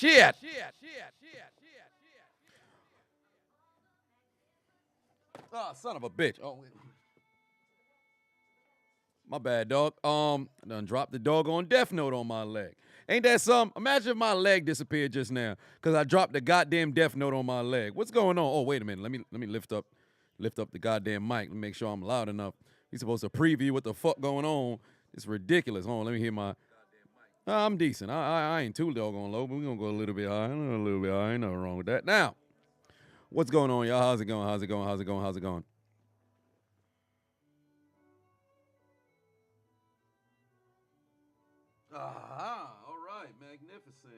shit. Ah, son of a bitch. Oh, wait. My bad, dog. I done dropped the doggone death note on my leg. Ain't that something? Imagine if my leg disappeared just now because I dropped the goddamn death note on my leg. What's going on? Oh, wait a minute. Let me lift up the goddamn mic. Let me make sure I'm loud enough. He's supposed to preview what the fuck going on. It's ridiculous. Hold on, let me hear my. I'm decent. I ain't too doggone low, but we're gonna go a little bit high. A little bit high. Ain't nothing wrong with that. Now, what's going on, y'all? How's it going? How's it going? How's it going? How's it going? Aha, all right, magnificent.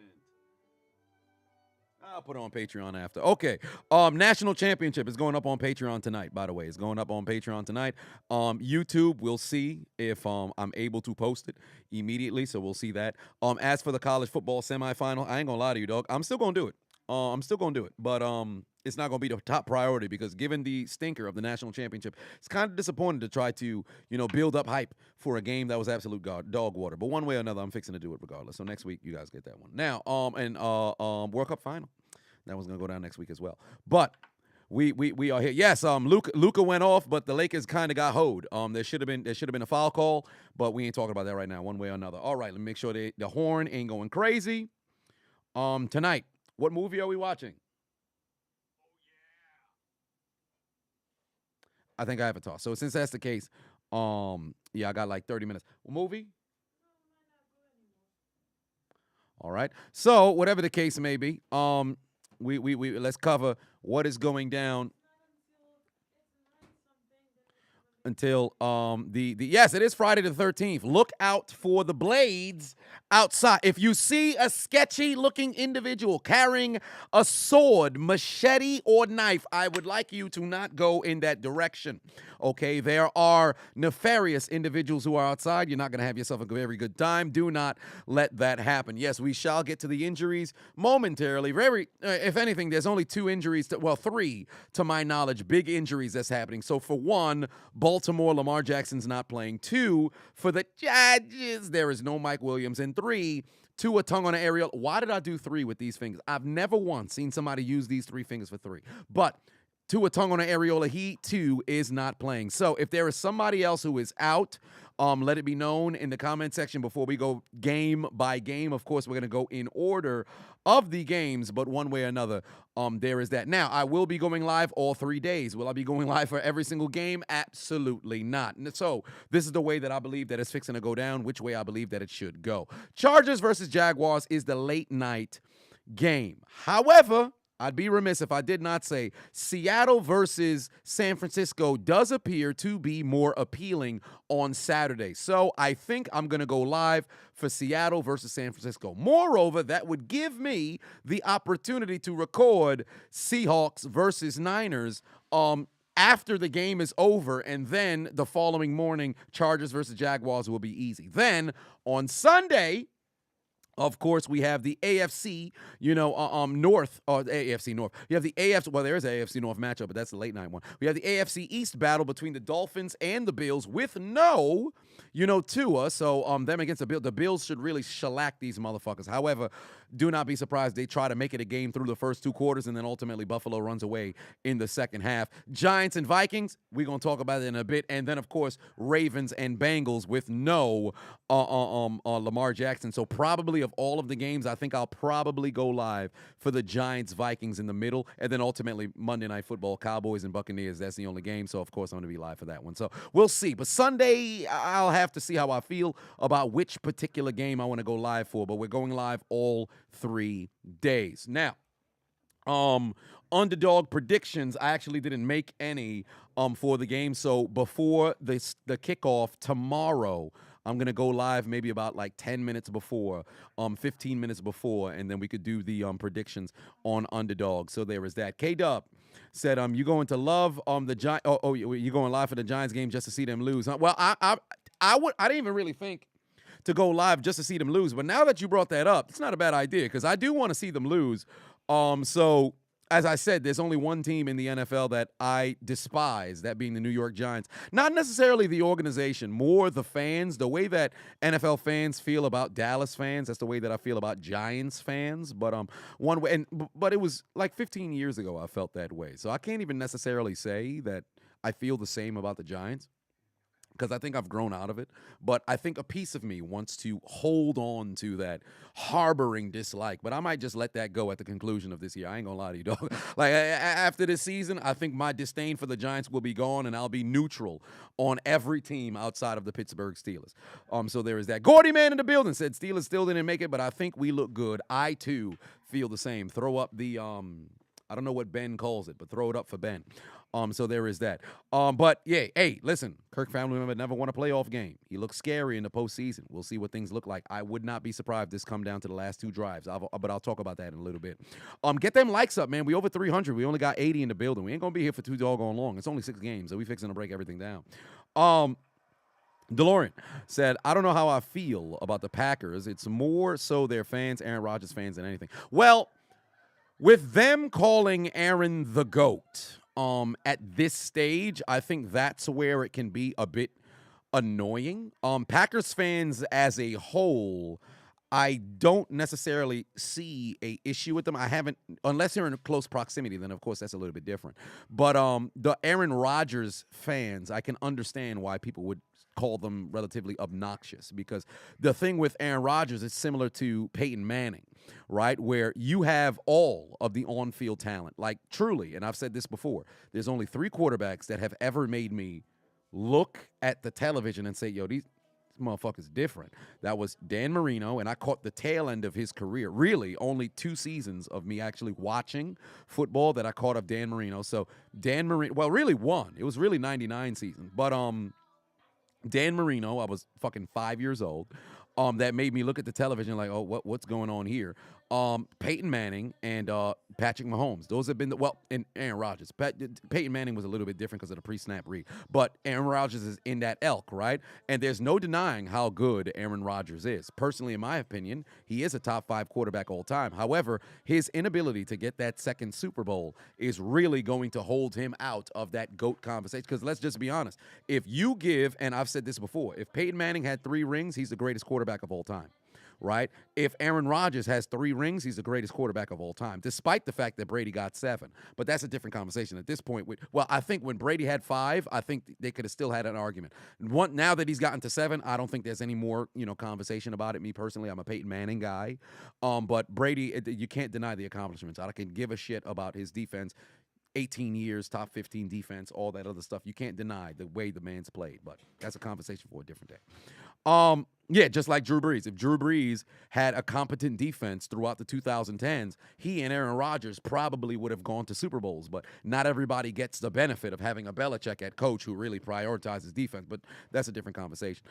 I'll put it on Patreon after. Okay, National Championship is going up on Patreon tonight, by the way. It's going up on Patreon tonight. YouTube, we'll see if I'm able to post it immediately, so we'll see that. As for the college football semifinal, I ain't gonna lie to you, dog. I'm still gonna do it. I'm still gonna do it, but it's not gonna be the top priority because given the stinker of the national championship, it's kind of disappointing to try to build up hype for a game that was absolute dog water. But one way or another, I'm fixing to do it regardless. So next week, you guys get that one. Now, World Cup final, that one's gonna go down next week as well. But we are here. Yes, Luka went off, but the Lakers kind of got hoed. There should have been a foul call, but we ain't talking about that right now. One way or another. All right, let me make sure the horn ain't going crazy. Tonight. What movie are we watching? I think I have a toss. So since that's the case, I got like 30 minutes. Movie? All right. So whatever the case may be, we let's cover what is going down until yes, it is Friday the 13th. Look out for the blades outside. If you see a sketchy looking individual carrying a sword, machete, or knife, I would like you to not go in that direction. Okay, there are nefarious individuals who are outside. You're not going to have yourself a very good time. Do not let that happen. Yes, we shall get to the injuries momentarily. If anything, there's only three to my knowledge, big injuries that's happening. So for one, Baltimore, Lamar Jackson's not playing. Two, for the Judges, there is no Mike Williams. And three, Tua tongue on an aerial. Why did I do three with these fingers? I've never once seen somebody use these three fingers for three. But Tua tongue on an areola, he too is not playing. So if there is somebody else who is out, let it be known in the comment section before we go game by game. Of course, we're going to go in order of the games, but one way or another, there is that. Now, I will be going live all 3 days. Will I be going live for every single game? Absolutely not. So this is the way that I believe that it's fixing to go down, which way I believe that it should go. Chargers versus Jaguars is the late night game. However, I'd be remiss if I did not say Seattle versus San Francisco does appear to be more appealing on Saturday. So I think I'm going to go live for Seattle versus San Francisco. Moreover, that would give me the opportunity to record Seahawks versus Niners after the game is over, and then the following morning, Chargers versus Jaguars will be easy. Then on Sunday, of course, we have the AFC, North, or AFC North. You have the AFC, well, there is an AFC North matchup, but that's the late night one. We have the AFC East battle between the Dolphins and the Bills with no, Tua. So them against the Bills. The Bills should really shellac these motherfuckers. However, do not be surprised they try to make it a game through the first 2 quarters, and then ultimately Buffalo runs away in the second half. Giants and Vikings, we're going to talk about it in a bit. And then, of course, Ravens and Bengals with no Lamar Jackson. So probably of all of the games, I think I'll probably go live for the Giants-Vikings in the middle, and then ultimately Monday Night Football, Cowboys and Buccaneers. That's the only game, so of course I'm going to be live for that one. So we'll see. But Sunday, I'll have to see how I feel about which particular game I want to go live for, but we're going live all 3 days. Now, underdog predictions, I actually didn't make any for the game, so before the kickoff tomorrow, I'm going to go live maybe about like 10 minutes before, 15 minutes before, and then we could do the predictions on Underdog. So there is that. K-Dub said, you going to love the Giants. Oh, you're going live for the Giants game just to see them lose. Huh? Well, I didn't even really think to go live just to see them lose. But now that you brought that up, it's not a bad idea because I do want to see them lose. So as I said, there's only one team in the NFL that I despise, that being the New York Giants. Not necessarily the organization, more the fans. The way that NFL fans feel about Dallas fans, that's the way that I feel about Giants fans. But one way, but it was like 15 years ago I felt that way. So I can't even necessarily say that I feel the same about the Giants, because I think I've grown out of it. But I think a piece of me wants to hold on to that harboring dislike. But I might just let that go at the conclusion of this year. I ain't gonna lie to you, dog. Like after this season, I think my disdain for the Giants will be gone, and I'll be neutral on every team outside of the Pittsburgh Steelers. So there is that. Gordy Man in the building said Steelers still didn't make it, but I think we look good. I too feel the same. Throw up the I don't know what Ben calls it, but throw it up for Ben. So there is that. But yeah, hey, listen, Kirk family member never won a playoff game. He looks scary in the postseason. We'll see what things look like. I would not be surprised if this come down to the last two drives. But I'll talk about that in a little bit. Get them likes up, man. We over 300. We only got 80 in the building. We ain't gonna be here for too doggone long. It's only 6 games, so we fixing to break everything down. DeLorean said, I don't know how I feel about the Packers. It's more so their fans, Aaron Rodgers fans, than anything. Well, with them calling Aaron the GOAT, at this stage, I think that's where it can be a bit annoying. Packers fans as a whole, I don't necessarily see a issue with them. I haven't, unless they're in close proximity, then of course that's a little bit different. But the Aaron Rodgers fans, I can understand why people would call them relatively obnoxious, because the thing with Aaron Rodgers is similar to Peyton Manning, right? Where you have all of the on-field talent. Like, truly, and I've said this before, there's only 3 quarterbacks that have ever made me look at the television and say, yo, these motherfuckers different. That was Dan Marino, and I caught the tail end of his career. Really, only 2 seasons of me actually watching football that I caught of Dan Marino. So Dan Marino, well, really one. It was really 99 season. But Dan Marino, I was fucking 5 years old. That made me look at the television like, oh, what's going on here? Peyton Manning and Patrick Mahomes. Those have been and Aaron Rodgers. Peyton Manning was a little bit different because of the pre-snap read, but Aaron Rodgers is in that elk, right? And there's no denying how good Aaron Rodgers is. Personally, in my opinion, he is a top 5 quarterback all time. However, his inability to get that second Super Bowl is really going to hold him out of that GOAT conversation. Because let's just be honest, if you give, and I've said this before, if Peyton Manning had 3 rings, he's the greatest quarterback of all time. Right? If Aaron Rodgers has 3 rings, he's the greatest quarterback of all time, despite the fact that Brady got 7. But that's a different conversation at this point. I think when Brady had 5, I think they could have still had an argument. Now that he's gotten to 7, I don't think there's any more, conversation about it. Me personally, I'm a Peyton Manning guy. But Brady, you can't deny the accomplishments. I can give a shit about his defense. 18 years, top 15 defense, all that other stuff. You can't deny the way the man's played, but that's a conversation for a different day. Yeah, just like Drew Brees. If Drew Brees had a competent defense throughout the 2010s, he and Aaron Rodgers probably would have gone to Super Bowls, but not everybody gets the benefit of having a Belichick at coach who really prioritizes defense, but that's a different conversation.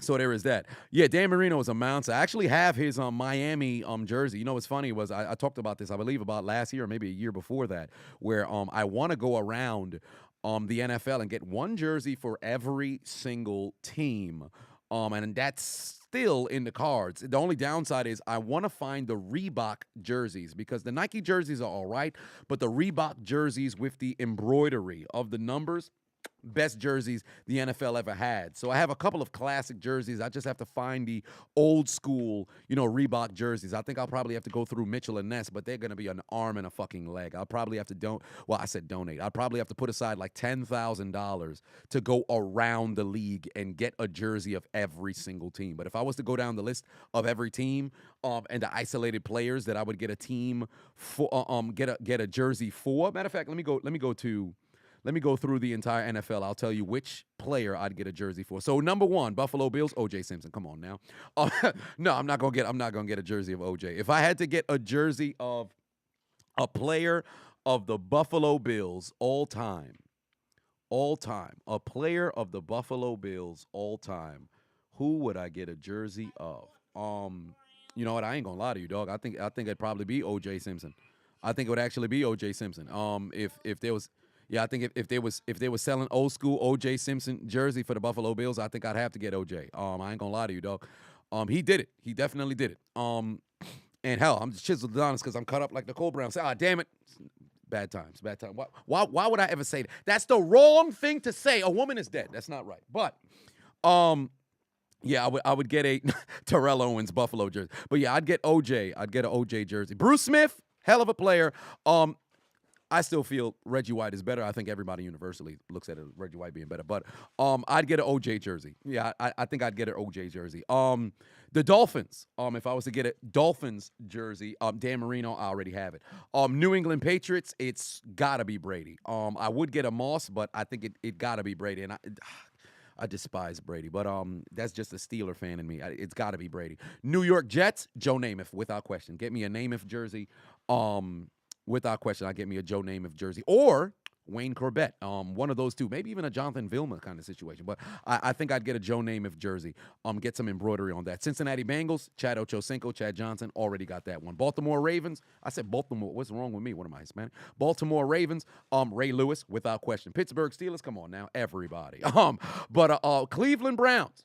So there is that. Yeah, Dan Marino is a mountain. I actually have his Miami jersey. You know what's funny was I talked about this, I believe, about last year or maybe a year before that, where I want to go around the NFL and get one jersey for every single team. And that's still in the cards. The only downside is I want to find the Reebok jerseys, because the Nike jerseys are all right, but the Reebok jerseys with the embroidery of the numbers, best jerseys the NFL ever had. So I have a couple of classic jerseys. I just have to find the old school, Reebok jerseys. I think I'll probably have to go through Mitchell and Ness, but they're going to be an arm and a fucking leg. I'll probably have to donate. I'll probably have to put aside like $10,000 to go around the league and get a jersey of every single team. But if I was to go down the list of every team and the isolated players that I would get a team for, get a jersey for. Matter of fact, let me go through the entire NFL. I'll tell you which player I'd get a jersey for. So number 1, Buffalo Bills, O.J. Simpson. Come on now. No, I'm not gonna get a jersey of O.J. If I had to get a jersey of a player of the Buffalo Bills all time, a player of the Buffalo Bills all time, who would I get a jersey of? You know what? I ain't gonna lie to you, dog. I think it'd probably be O.J. Simpson. I think it would actually be O.J. Simpson. If there was. Yeah, I think if they was selling old school O.J. Simpson jersey for the Buffalo Bills, I think I'd have to get O.J. I ain't gonna lie to you, dog. He did it. He definitely did it. And hell, I'm just chiseled Adonis because I'm cut up like Nicole Brown. Say, damn it. Bad times, bad time. Why would I ever say that? That's the wrong thing to say. A woman is dead. That's not right. But, yeah, I would get a Terrell Owens Buffalo jersey. But yeah, I'd get OJ. I'd get an OJ jersey. Bruce Smith, hell of a player. I still feel Reggie White is better. I think everybody universally looks at it, Reggie White being better. But I'd get an OJ jersey. Yeah, I think I'd get an OJ jersey. The Dolphins. If I was to get a Dolphins jersey, Dan Marino, I already have it. New England Patriots, it's gotta be Brady. I would get a Moss, but I think it gotta be Brady. And I despise Brady, but that's just a Steeler fan in me. It's got to be Brady. New York Jets, Joe Namath, without question. Get me a Namath jersey. Without question, I get me a Joe Namath jersey or Wayne Corbett. One of those two, maybe even a Jonathan Vilma kind of situation. But I think I'd get a Joe Namath jersey. Get some embroidery on that. Cincinnati Bengals, Chad Ochocinco, Chad Johnson, already got that one. Baltimore Ravens, I said Baltimore. What's wrong with me? What am I, Hispanic? Baltimore Ravens, Ray Lewis, without question. Pittsburgh Steelers, come on now, everybody. But Cleveland Browns.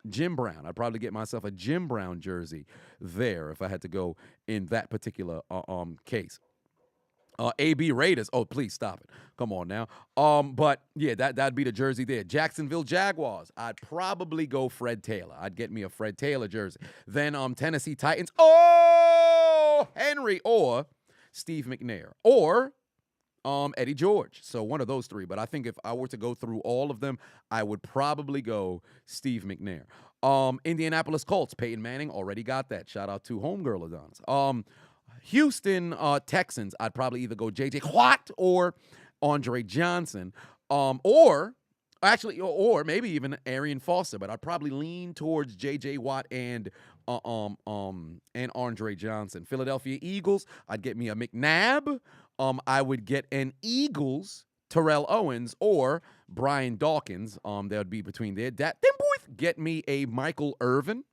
Jim Brown. I'd probably get myself a Jim Brown jersey there if I had to go in that particular case. AB Raiders. Oh, please stop it. Come on now. But yeah, that'd be the jersey there. Jacksonville Jaguars. I'd probably go Fred Taylor. I'd get me a Fred Taylor jersey. Then Tennessee Titans. Oh, Henry or Steve McNair or Eddie George. So one of those three. But I think if I were to go through all of them, I would probably go Steve McNair. Indianapolis Colts. Peyton Manning already got that. Shout out to homegirl Adonis. Houston Texans, I'd probably either go J.J. Watt or Andre Johnson, or maybe even Arian Foster, but I'd probably lean towards J.J. Watt and Andre Johnson. Philadelphia Eagles, I'd get me a McNabb. I would get an Eagles Terrell Owens or Brian Dawkins. That would be between there. Then boy, get me a Michael Irvin.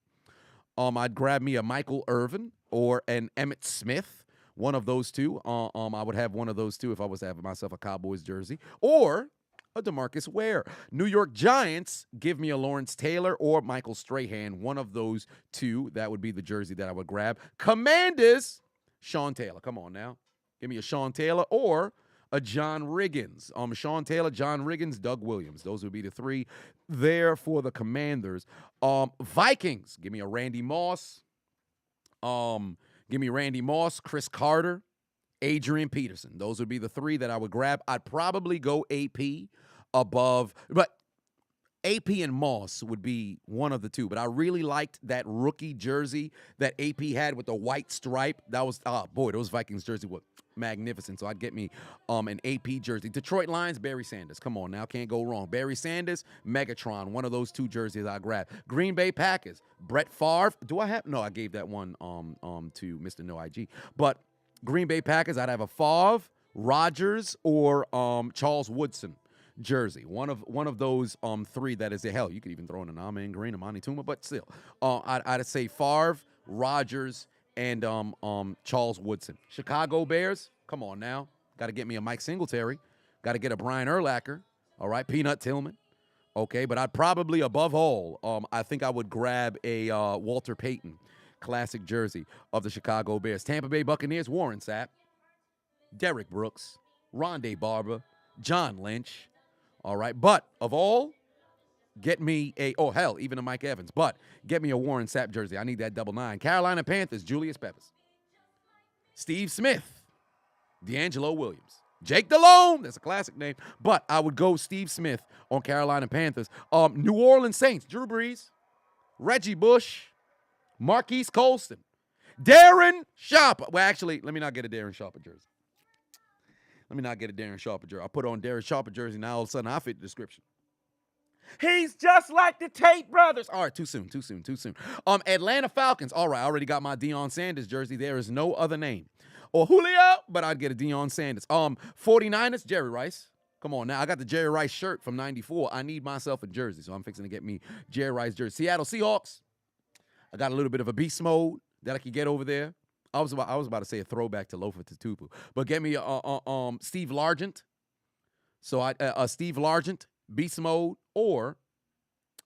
I'd grab me a Michael Irvin or an Emmitt Smith, one of those two. I would have one of those two if I was to have myself a Cowboys jersey, or a DeMarcus Ware. New York Giants, give me a Lawrence Taylor or Michael Strahan, one of those two. That would be the jersey that I would grab. Commanders, Sean Taylor. Come on now. Give me a Sean Taylor or a John Riggins. Sean Taylor, John Riggins, Doug Williams. Those would be the three there for the Commanders. Vikings, give me a Randy Moss. Give me Randy Moss, Chris Carter, Adrian Peterson. Those would be the three that I would grab. I'd probably go AP above, but AP and Moss would be one of the two. But I really liked that rookie jersey that AP had with the white stripe. That was, those Vikings jersey were magnificent. So I'd get me an AP jersey. Detroit Lions, Barry Sanders. Come on now, can't go wrong. Barry Sanders, Megatron. One of those two jerseys I grab. Green Bay Packers, Brett Favre. Do I have? No, I gave that one to Mr. No IG. But Green Bay Packers, I'd have a Favre, Rodgers, or Charles Woodson jersey. One of those three that is the hell. You could even throw in an Amen Green, Amani Tuma, but still, I'd say Favre, Rodgers, and Charles Woodson. Chicago Bears, come on now. Got to get me a Mike Singletary. Got to get a Brian Urlacher. All right, Peanut Tillman. Okay, but I'd probably, above all, I think I would grab a Walter Payton classic jersey of the Chicago Bears. Tampa Bay Buccaneers, Warren Sapp, Derek Brooks, Rondé Barber, John Lynch. All right, but of all, get me even a Mike Evans, but get me a Warren Sapp jersey. I need that 99. Carolina Panthers, Julius Peppers. Steve Smith, D'Angelo Williams. Jake Delhomme, that's a classic name, but I would go Steve Smith on Carolina Panthers. New Orleans Saints, Drew Brees, Reggie Bush, Marquise Colston, Darren Sharper. Well, actually, let me not get a Darren Sharper jersey. I'll put on Darren Sharper jersey, now all of a sudden I fit the description. He's just like the Tate brothers. All right, too soon. Atlanta Falcons. All right, I already got my Deion Sanders jersey. There is no other name. Or Julio, but I'd get a Deion Sanders. 49ers, Jerry Rice. Come on now. I got the Jerry Rice shirt from 94. I need myself a jersey, so I'm fixing to get me Jerry Rice jersey. Seattle Seahawks. I got a little bit of a beast mode that I could get over there. I was about to say a throwback to Lofa Tatupu, but get me Steve Largent. So I Steve Largent, beast mode, or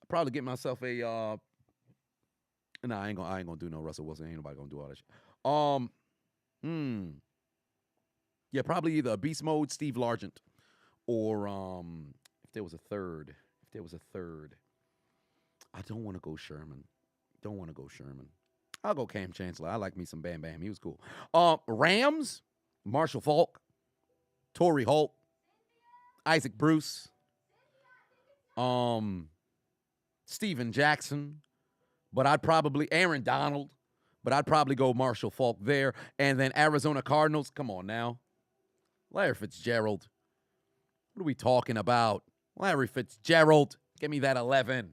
I'll probably get myself a I ain't gonna do no Russell Wilson. Ain't nobody gonna do all that shit. Um, hmm. Yeah, probably either a beast mode, Steve Largent, or if there was a third. I don't want to go Sherman. I'll go Cam Chancellor. I like me some Bam Bam. He was cool. Rams, Marshall Faulk, Torrey Holt, Isaac Bruce, Steven Jackson, but I'd probably Aaron Donald, but I'd probably go Marshall Faulk there. And then Arizona Cardinals. Come on now. Larry Fitzgerald. What are we talking about? Larry Fitzgerald. Give me that 11.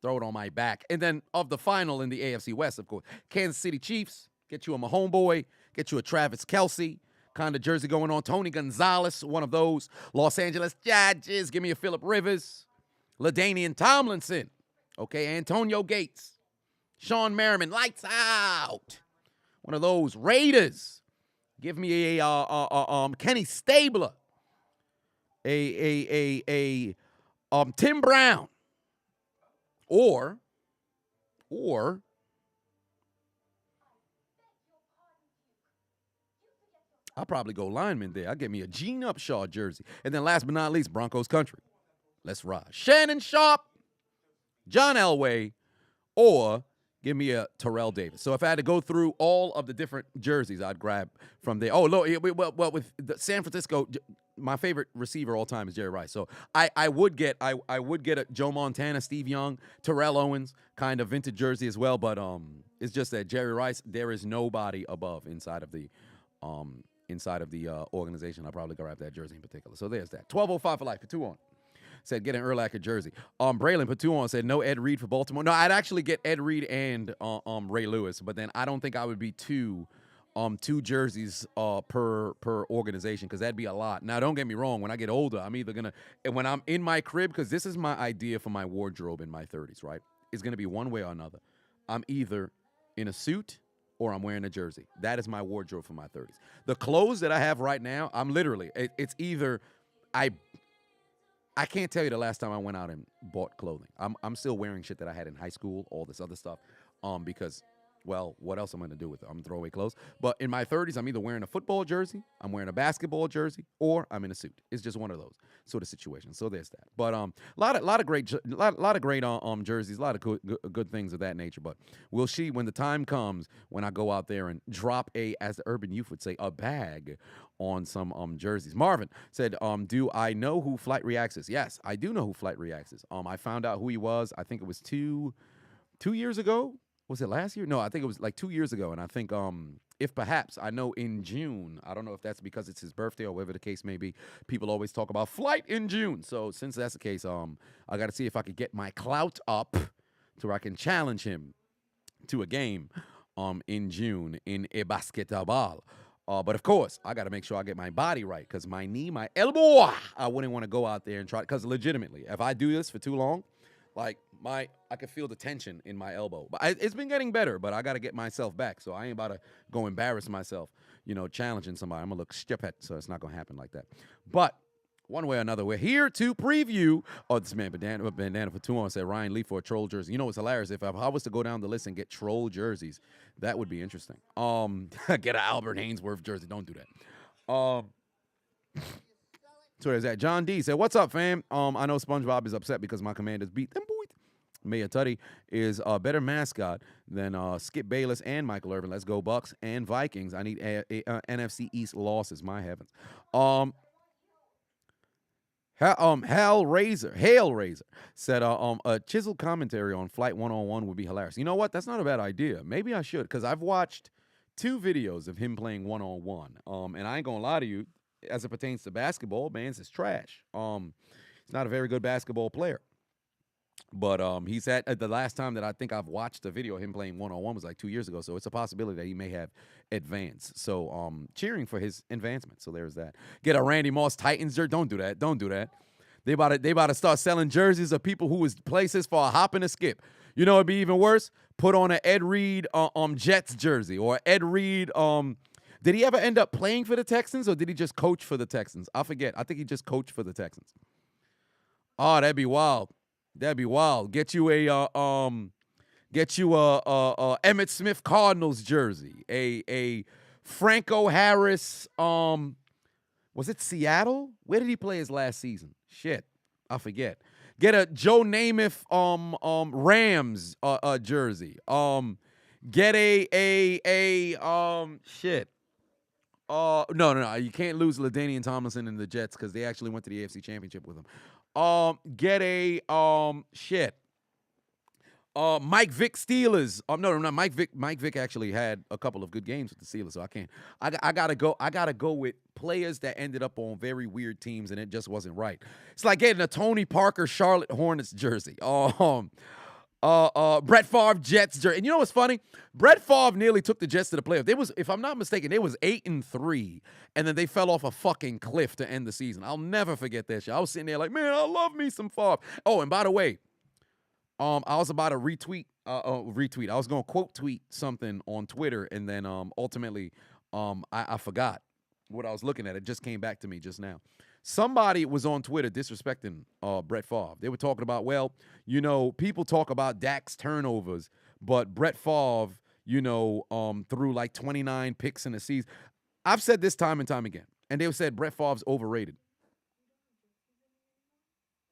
Throw it on my back. And then of the final in the AFC West, of course, Kansas City Chiefs. Get you a Mahomes boy. Get you a Travis Kelce kind of jersey going on. Tony Gonzalez, one of those. Los Angeles Chargers. Give me a Phillip Rivers. LaDainian Tomlinson. Okay, Antonio Gates. Sean Merriman. Lights out. One of those. Raiders. Give me a Kenny Stabler. Tim Brown. Or I'll probably go lineman there. I'll get me a Gene Upshaw jersey. And then last but not least, Broncos country. Let's ride. Shannon Sharp, John Elway, or give me a Terrell Davis. So if I had to go through all of the different jerseys, I'd grab from there. Oh, look, well with San Francisco, my favorite receiver all time is Jerry Rice. So I would get a Joe Montana, Steve Young, Terrell Owens kind of vintage jersey as well. But it's just that Jerry Rice, there is nobody above inside of the organization. I'll probably grab that jersey in particular. So there's that. 12:05 for life. Patu on. Said get an Urlacher jersey. Braylon Patu on said no Ed Reed for Baltimore. No, I'd actually get Ed Reed and Ray Lewis, but then I don't think I would be two jerseys per organization because that'd be a lot. Now, don't get me wrong. When I get older, I'm either gonna, and when I'm in my crib, because this is my idea for my wardrobe in my 30s, right? It's gonna be one way or another. I'm either in a suit or I'm wearing a jersey. That is my wardrobe for my 30s. The clothes that I have right now, I'm literally, it's either I can't tell you the last time I went out and bought clothing. I'm still wearing shit that I had in high school, all this other stuff, because, well, what else am I going to do with it? I'm going to throw away clothes. But in my 30s, I'm either wearing a football jersey, I'm wearing a basketball jersey, or I'm in a suit. It's just one of those sort of situations. So there's that. But a lot of great jerseys, a lot of good things of that nature. But we'll see when the time comes when I go out there and drop as the urban youth would say, a bag on some jerseys. Marvin said, do I know who Flight Reacts is? Yes, I do know who Flight Reacts is. I found out who he was. I think it was two years ago. Was it last year? No, I think it was like 2 years ago. And I think if perhaps, I know in June, I don't know if that's because it's his birthday or whatever the case may be, people always talk about Flight in June. So since that's the case, I got to see if I could get my clout up to where I can challenge him to a game in June in a basketball. But of course, I got to make sure I get my body right because my knee, my elbow, I wouldn't want to go out there and try. Because legitimately, if I do this for too long, like I can feel the tension in my elbow. But it's been getting better, but I got to get myself back. So I ain't about to go embarrass myself, challenging somebody. I'm going to look stupid, so it's not going to happen like that. But one way or another, we're here to preview. Oh, this man, Bandana for 2 on said Ryan Lee for a troll jersey. You know what's hilarious? If I was to go down the list and get troll jerseys, that would be interesting. Get an Albert Hainsworth jersey. Don't do that. So there's that. John D said, what's up, fam? I know SpongeBob is upset because my Commanders beat them boys. Maya Tutty is a better mascot than Skip Bayless and Michael Irvin. Let's go Bucks and Vikings. I need NFC East losses. My heavens. Hail Razor said a chiseled commentary on Flight 101 would be hilarious. You know what? That's not a bad idea. Maybe I should, because I've watched 2 videos of him playing 101. And I ain't gonna lie to you, as it pertains to basketball, Mans is trash. He's not a very good basketball player. But he's at the last time that I think I've watched a video of him playing 101 was like 2 years ago. So it's a possibility that he may have advanced. So cheering for his advancement. So there's that. Get a Randy Moss Titans jersey. Don't do that. They about to start selling jerseys of people who was places for a hop and a skip. You know, it'd be even worse. Put on an Ed Reed Jets jersey or Ed Reed. Did he ever end up playing for the Texans or did he just coach for the Texans? I forget. I think he just coached for the Texans. Oh, that'd be wild. That'd be wild. Get you a Get you a Emmitt Smith Cardinals jersey. A Franco Harris. Was it Seattle? Where did he play his last season? Shit, I forget. Get a Joe Namath Rams jersey. Get shit. No. You can't lose LaDainian Tomlinson and the Jets because they actually went to the AFC Championship with him. Get a shit. Mike Vick Steelers. No, not Mike Vick. Mike Vick actually had a couple of good games with the Steelers, so I can't. I gotta go with players that ended up on very weird teams, and it just wasn't right. It's like getting a Tony Parker Charlotte Hornets jersey. Brett Favre Jets jersey. And you know what's funny? Brett Favre nearly took the Jets to the playoffs. They was, if I'm not mistaken, they was 8-3, and then they fell off a fucking cliff to end the season. I'll never forget that shit. I was sitting there like, man, I love me some Favre. Oh, and by the way, I was about to retweet. I was going to quote tweet something on Twitter, and then ultimately I forgot what I was looking at. It just came back to me just now. Somebody was on Twitter disrespecting Brett Favre. They were talking about, well, you know, people talk about Dak's turnovers, but Brett Favre, you know, threw like 29 picks in a season. I've said this time and time again, and they said Brett Favre's overrated.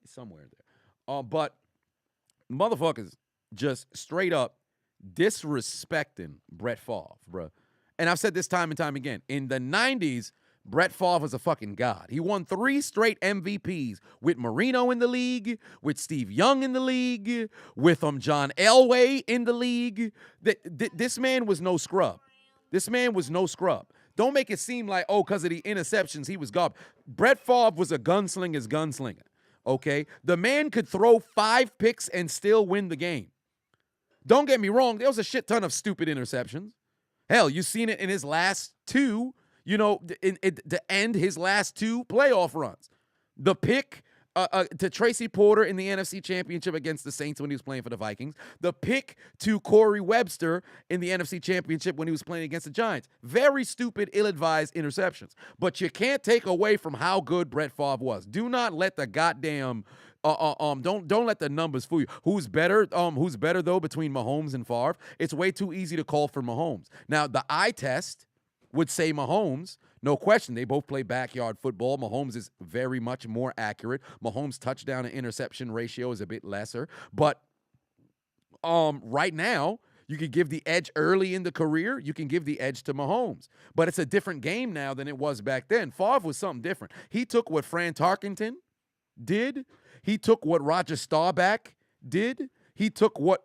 It's somewhere there. But motherfuckers just straight up disrespecting Brett Favre, bruh. And I've said this time and time again. In the 90s, Brett Favre was a fucking god. He won 3 straight MVPs with Marino in the league, with Steve Young in the league, with John Elway in the league. This man was no scrub. This man was no scrub. Don't make it seem like, oh, because of the interceptions, he was garbage. Brett Favre was a gunslinger's gunslinger. Okay, the man could throw 5 picks and still win the game. Don't get me wrong, there was a shit ton of stupid interceptions. Hell, you seen it in his last 2, you know, to end his last 2 playoff runs. The pick to Tracy Porter in the NFC Championship against the Saints when he was playing for the Vikings. The pick to Corey Webster in the NFC Championship when he was playing against the Giants. Very stupid, ill-advised interceptions. But you can't take away from how good Brett Favre was. Do not let the goddamn don't let the numbers fool you. Who's better though between Mahomes and Favre? It's way too easy to call for Mahomes. Now, the eye test would say Mahomes. No question, they both play backyard football. Mahomes is very much more accurate. Mahomes' touchdown and interception ratio is a bit lesser. But right now, you can give the edge early in the career. You can give the edge to Mahomes. But it's a different game now than it was back then. Favre was something different. He took what Fran Tarkenton did. He took what Roger Staubach did. He took what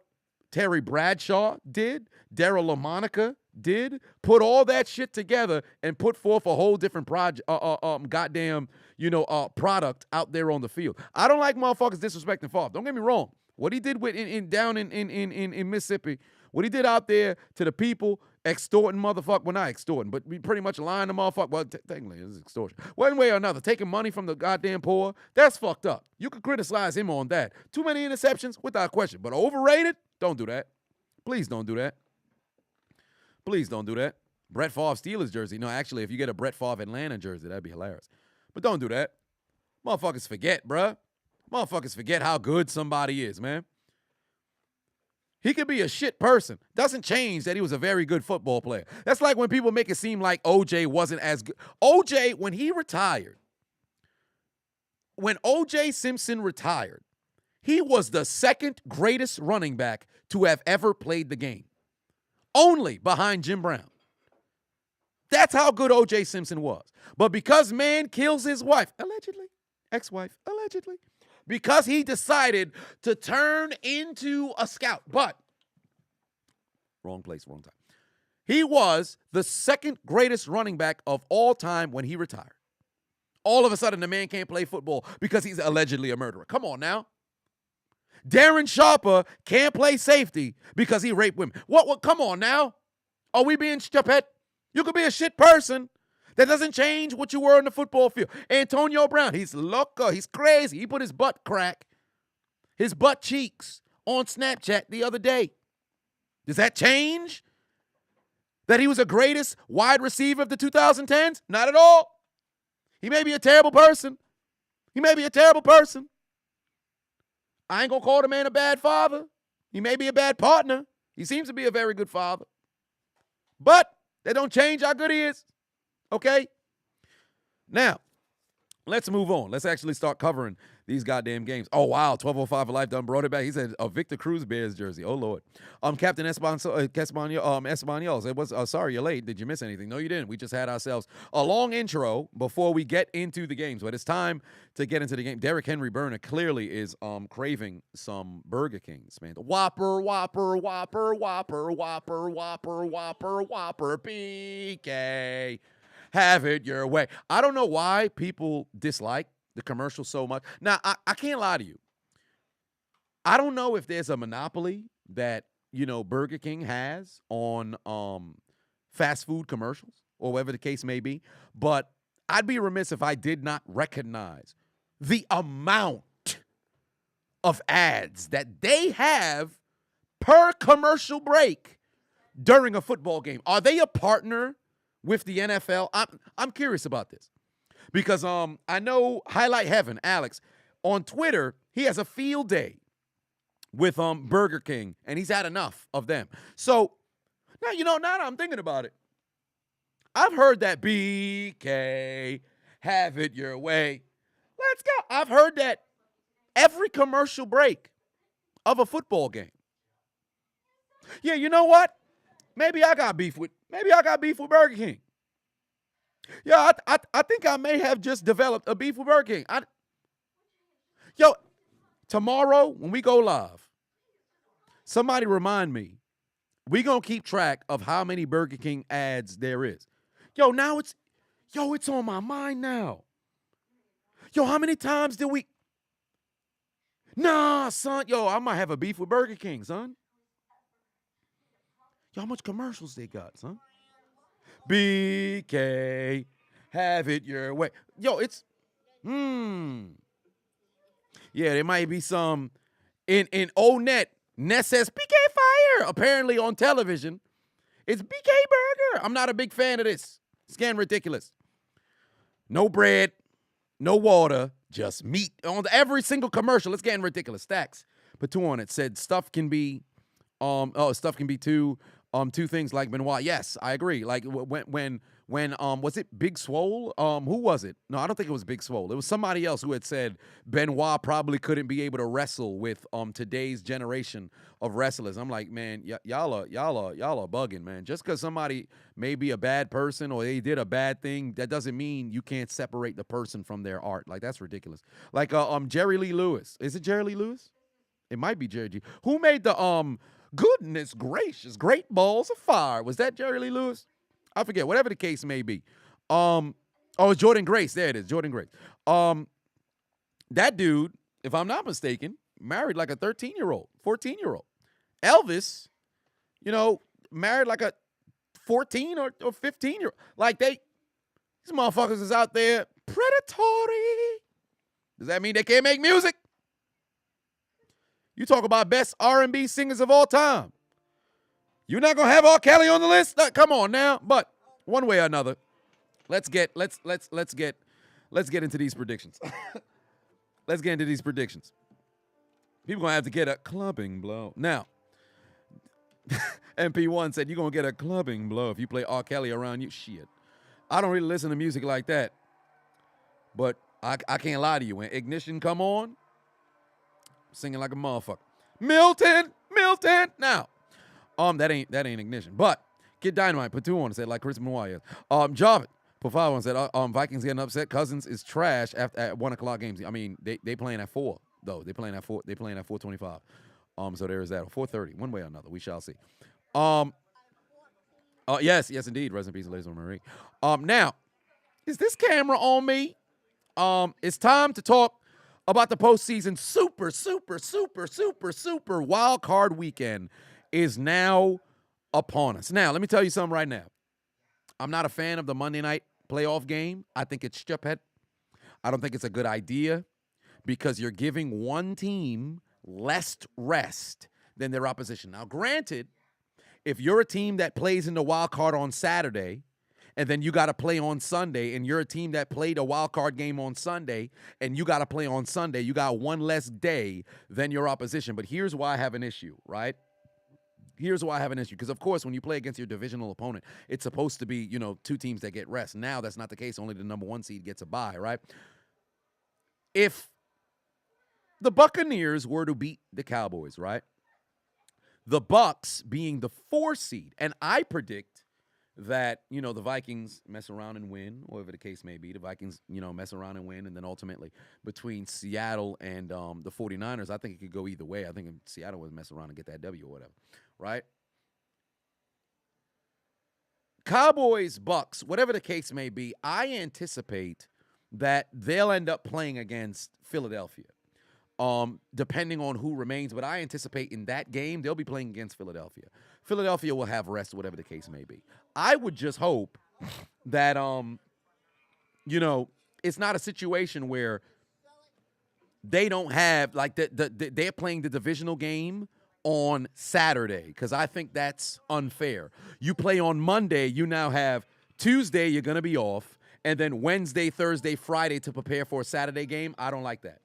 Terry Bradshaw did. Darryl LaMonica did. Put all that shit together and put forth a whole different product out there on the field. I don't like motherfuckers disrespecting Favre. Don't get me wrong. What he did down in Mississippi, what he did out there to the people, extorting motherfucker. Well, not extorting, but pretty much lying to motherfucker. Well, technically, it's extortion. One way or another, taking money from the goddamn poor, that's fucked up. You can criticize him on that. Too many interceptions, without question. But overrated? Don't do that. Please don't do that. Please don't do that. Brett Favre Steelers jersey. No, actually, if you get a Brett Favre Atlanta jersey, that'd be hilarious. But don't do that. Motherfuckers forget, bruh. Motherfuckers forget how good somebody is, man. He could be a shit person. Doesn't change that he was a very good football player. That's like when people make it seem like OJ wasn't as good. OJ, when he retired, when OJ Simpson retired, he was the second greatest running back to have ever played the game. Only behind Jim Brown. That's how good O.J. Simpson was. But because man kills his wife, allegedly, ex-wife, allegedly, because he decided to turn into a scout. But, wrong place, wrong time. He was the second greatest running back of all time when he retired. All of a sudden, the man can't play football because he's allegedly a murderer. Come on now. Darren Sharper can't play safety because he raped women. What? Come on now. Are we being stupid? You could be a shit person. That doesn't change what you were in the football field. Antonio Brown, he's loco. He's crazy. He put his butt crack, his butt cheeks on Snapchat the other day. Does that change that he was the greatest wide receiver of the 2010s? Not at all. He may be a terrible person. He may be a terrible person. I ain't going to call the man a bad father. He may be a bad partner. He seems to be a very good father. But that don't change how good he is. Okay? Now, let's move on. Let's actually start covering these goddamn games. Oh, wow. 1205 for life done brought it back. He said a Victor Cruz Bears jersey. Oh, Lord. Captain Espanol said, sorry, you're late. Did you miss anything? No, you didn't. We just had ourselves a long intro before we get into the games. But it's time to get into the game. Derrick Henry Burner clearly is craving some Burger Kings, man. Whopper, Whopper, Whopper, Whopper, Whopper, Whopper, Whopper, Whopper, PK. Have it your way. I don't know why people dislike the commercial so much. Now, I can't lie to you. I don't know if there's a monopoly that, Burger King has on fast food commercials or whatever the case may be, but I'd be remiss if I did not recognize the amount of ads that they have per commercial break during a football game. Are they a partner with the NFL? I'm curious about this because I know Highlight Heaven, Alex, on Twitter, he has a field day with Burger King, and he's had enough of them. So now now that I'm thinking about it, I've heard that BK, have it your way. Let's go. I've heard that every commercial break of a football game. Yeah, you know what? Maybe I got beef with Burger King. Yeah, I think I may have just developed a beef with Burger King. Tomorrow when we go live, somebody remind me. We gonna keep track of how many Burger King ads there is. Now it's on my mind now. How many times did we? Nah, son. I might have a beef with Burger King, son. How much commercials they got, son? BK, have it your way. It's, Yeah, there might be some, in O-Net, Ness says, BK Fire, apparently on television. It's BK Burger. I'm not a big fan of this. It's getting ridiculous. No bread, no water, just meat. On every single commercial, it's getting ridiculous. Stacks. Put two on it. Said stuff can be two things like Benoit. Yes, I agree. Like when was it Big Swole? Who was it? No, I don't think it was Big Swole. It was somebody else who had said Benoit probably couldn't be able to wrestle with today's generation of wrestlers. I'm like, man, y'all are bugging, man. Just because somebody may be a bad person or they did a bad thing, that doesn't mean you can't separate the person from their art. Like, that's ridiculous. Like Jerry Lee Lewis. Is it Jerry Lee Lewis? It might be Jerry G. Who made the goodness gracious, great balls of fire? Was that Jerry Lee Lewis? I forget. Whatever the case may be. Jordan Grace. There it is. Jordan Grace. That dude, if I'm not mistaken, married like a 13-year-old, 14-year-old. Elvis, married like a 14 or 15-year-old. Like these motherfuckers is out there predatory. Does that mean they can't make music? You talk about best R&B singers of all time. You're not gonna have R. Kelly on the list? Come on now. But one way or another, let's get into these predictions. Let's get into these predictions. People gonna have to get a clubbing blow. Now, MP1 said you're gonna get a clubbing blow if you play R. Kelly around you. Shit. I don't really listen to music like that. But I can't lie to you. When Ignition come on, singing like a motherfucker. Milton. Now, that ain't Ignition. But Kid Dynamite put two on and said like Chris Benoit. Jarvis put five on and said Vikings getting upset. Cousins is trash at 1 o'clock games. I mean they playing at 4 though. They playing at 4. They playing at 4:25. So there is that. 4:30. One way or another, we shall see. Yes indeed. Rest in peace, Laser Marie. Now, is this camera on me? It's time to talk about the postseason. Super Wildcard weekend is now upon us. Now, let me tell you something right now. I'm not a fan of the Monday night playoff game. I think it's stupid. I don't think it's a good idea because you're giving one team less rest than their opposition. Now, granted, if you're a team that plays in the wild card on Saturday and then you got to play on Sunday, and you're a team that played a wild card game on Sunday, and you got to play on Sunday, you got one less day than your opposition. But here's why I have an issue, right? Here's why I have an issue. Because, of course, when you play against your divisional opponent, it's supposed to be, two teams that get rest. Now that's not the case. Only the number 1 seed gets a bye, right? If the Buccaneers were to beat the Cowboys, right? The Bucs being the 4 seed, and I predict that, the Vikings mess around and win, whatever the case may be. The Vikings, mess around and win, and then ultimately between Seattle and the 49ers, I think it could go either way. I think if Seattle would mess around and get that W or whatever, right? Cowboys, Bucs, whatever the case may be, I anticipate that they'll end up playing against Philadelphia. Depending on who remains, but I anticipate in that game, they'll be playing against Philadelphia. Philadelphia will have rest, whatever the case may be. I would just hope that, it's not a situation where they don't have, like, they're playing the divisional game on Saturday, because I think that's unfair. You play on Monday, you now have Tuesday, you're going to be off, and then Wednesday, Thursday, Friday to prepare for a Saturday game. I don't like that.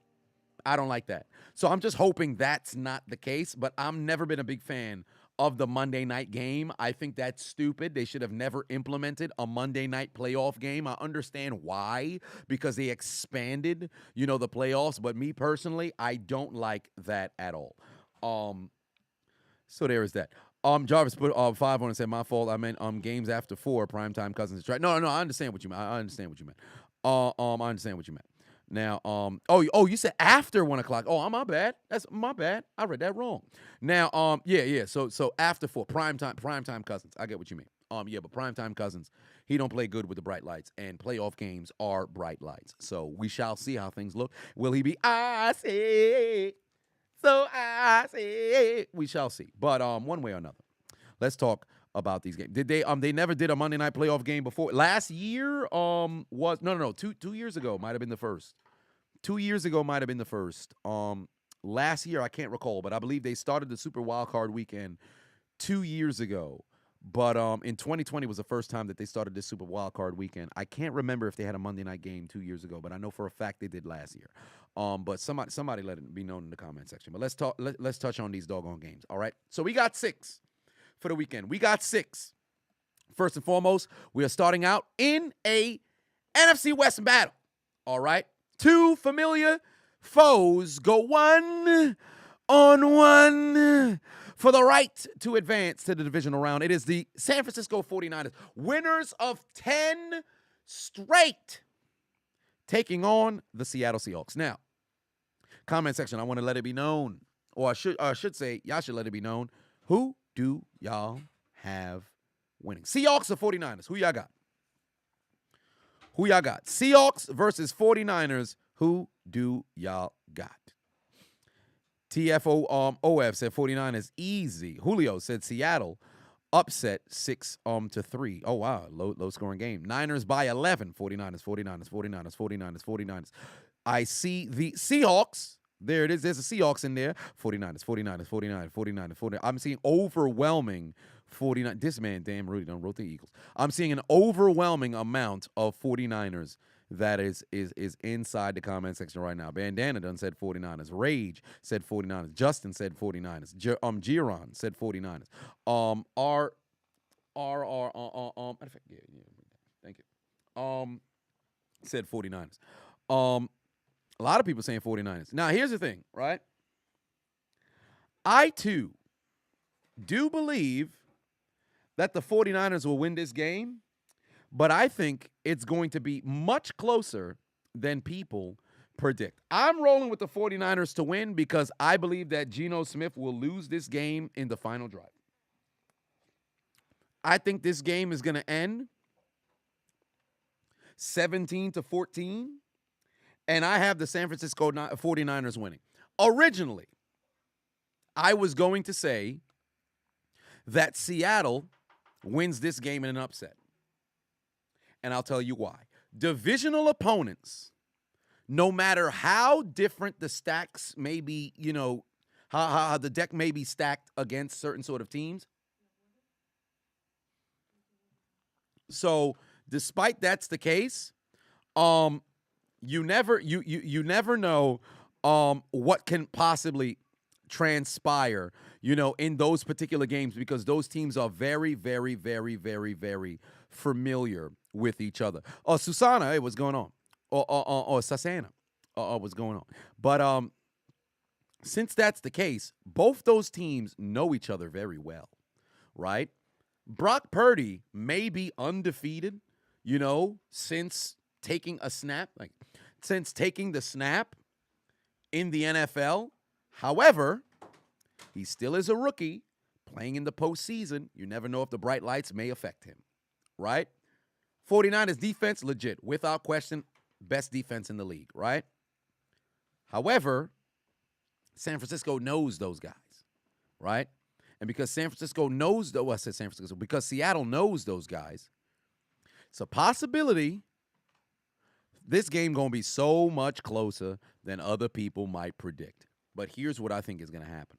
So I'm just hoping that's not the case, but I've never been a big fan of the Monday night game. I think that's stupid. They should have never implemented a Monday night playoff game. I understand why, because they expanded, the playoffs, but me personally, I don't like that at all. So there is that. Jarvis put 5 on and said, my fault. I meant games after 4, primetime Cousins. No, I understand what you meant. I understand what you meant. Now, you said after 1 o'clock. Oh, my bad. That's my bad. I read that wrong. Now, yeah. So after 4, primetime Cousins. I get what you mean. But primetime Cousins, he don't play good with the bright lights, and playoff games are bright lights. So we shall see how things look. Will he be? I say. So I say. We shall see. But one way or another, let's talk about these games. Did they never did a Monday night playoff game before? Last year was no 2 years ago might have been the first. 2 years ago might have been the first. Last year I can't recall, but I believe they started the Super Wildcard weekend 2 years ago. But in 2020 was the first time that they started this Super Wildcard weekend. I can't remember if they had a Monday night game 2 years ago, but I know for a fact they did last year. But somebody let it be known in the comment section. But let's touch on these doggone games. All right. So we got 6 for the weekend. We got 6. First and foremost, we are starting out in a NFC West battle. All right. 2 familiar foes go 1-on-1 for the right to advance to the divisional round. It is the San Francisco 49ers, winners of 10 straight, taking on the Seattle Seahawks. Now, comment section, I want to let it be known, or I should say, y'all should let it be known, who do y'all have winning? Seahawks or 49ers? Who y'all got? Seahawks versus 49ers. Who do y'all got? TFOF said 49ers easy. Julio said Seattle upset 6-3. Oh, wow. Low scoring game. Niners by 11. 49ers. I see the Seahawks. There it is. There's a Seahawks in there. 49ers. I'm seeing overwhelming 49. This man, damn Rudy, done wrote the Eagles. I'm seeing an overwhelming amount of 49ers that is inside the comment section right now. Bandana done said 49ers. Rage said 49ers. Justin said 49ers. Giron said 49ers. Thank you. Said 49ers. A lot of people saying 49ers. Now, here's the thing, right? I, too, do believe that the 49ers will win this game, but I think it's going to be much closer than people predict. I'm rolling with the 49ers to win because I believe that Geno Smith will lose this game in the final drive. I think this game is going to end 17-14, and I have the San Francisco 49ers winning. Originally, I was going to say that Seattle wins this game in an upset. And I'll tell you why. Divisional opponents, no matter how different the stacks may be, how the deck may be stacked against certain sort of teams. So despite that's the case, um, you never know what can possibly transpire, in those particular games because those teams are very, very, very, very, very familiar with each other. Susana, hey, what's going on? Or Sasana, what's going on? But since that's the case, both those teams know each other very well, right? Brock Purdy may be undefeated, since taking a snap, since taking the snap in the NFL. However, he still is a rookie playing in the postseason. You never know if the bright lights may affect him, right? 49ers defense, legit, without question, best defense in the league, right? However, San Francisco knows those guys, right? And because San Francisco knows, I said San Francisco, because Seattle knows those guys, it's a possibility this game going to be so much closer than other people might predict. But here's what I think is going to happen.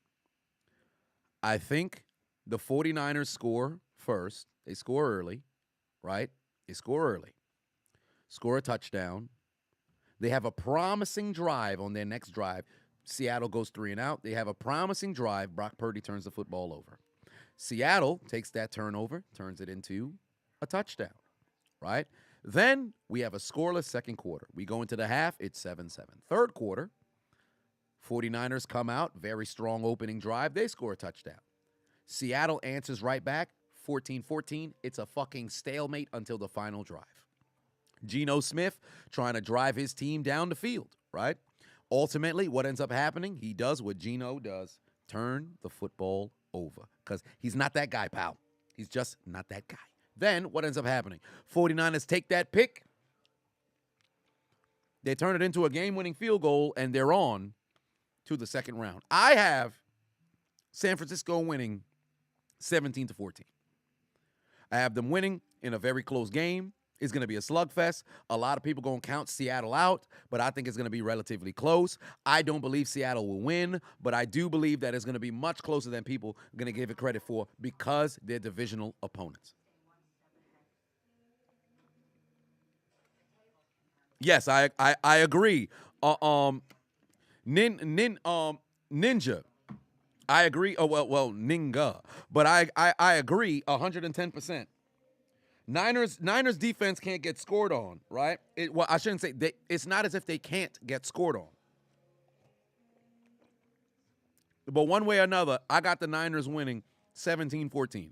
I think the 49ers score first. They score early, right? They score early. Score a touchdown. They have a promising drive on their next drive. Seattle goes 3 and out. They have a promising drive. Brock Purdy turns the football over. Seattle takes that turnover, turns it into a touchdown, right? Then we have a scoreless second quarter. We go into the half, it's 7-7. Third quarter, 49ers come out, very strong opening drive. They score a touchdown. Seattle answers right back, 14-14. It's a fucking stalemate until the final drive. Geno Smith trying to drive his team down the field, right? Ultimately, what ends up happening, he does what Geno does, turn the football over. Because he's not that guy, pal. He's just not that guy. Then what ends up happening? 49ers take that pick. They turn it into a game-winning field goal, and they're on to the second round. I have San Francisco winning 17-14. I have them winning in a very close game. It's going to be a slugfest. A lot of people going to count Seattle out, but I think it's going to be relatively close. I don't believe Seattle will win, but I do believe that it's going to be much closer than people are going to give it credit for because they're divisional opponents. Yes, I agree. Ninja. I agree. Oh well, Ninga. But I agree 110%. Niners defense can't get scored on, right? I shouldn't say it's not as if they can't get scored on. But one way or another, I got the Niners winning 17-14.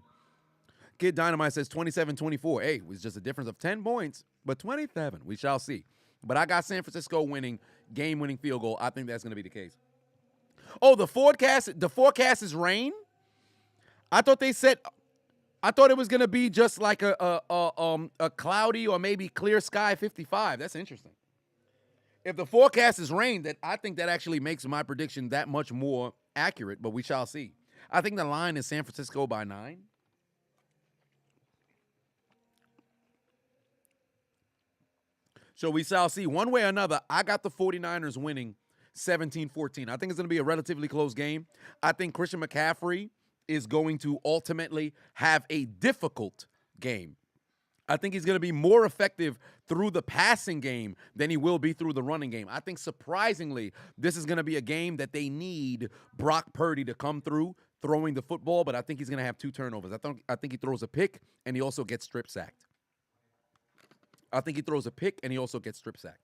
Kid Dynamite says 27-24. Hey, it was just a difference of 10 points, but 27. We shall see. But I got San Francisco winning, game-winning field goal. I think that's going to be the case. Oh, the forecast is rain? I thought it was going to be just like a cloudy or maybe clear sky 55. That's interesting. If the forecast is rain, that I think that actually makes my prediction that much more accurate, but we shall see. I think the line is San Francisco by 9. So we shall see. One way or another, I got the 49ers winning 17-14. I think it's going to be a relatively close game. I think Christian McCaffrey is going to ultimately have a difficult game. I think he's going to be more effective through the passing game than he will be through the running game. I think, surprisingly, this is going to be a game that they need Brock Purdy to come through throwing the football, but I think he's going to have 2 turnovers. I think he throws a pick, and he also gets strip sacked. I think he throws a pick, and he also gets strip sacked.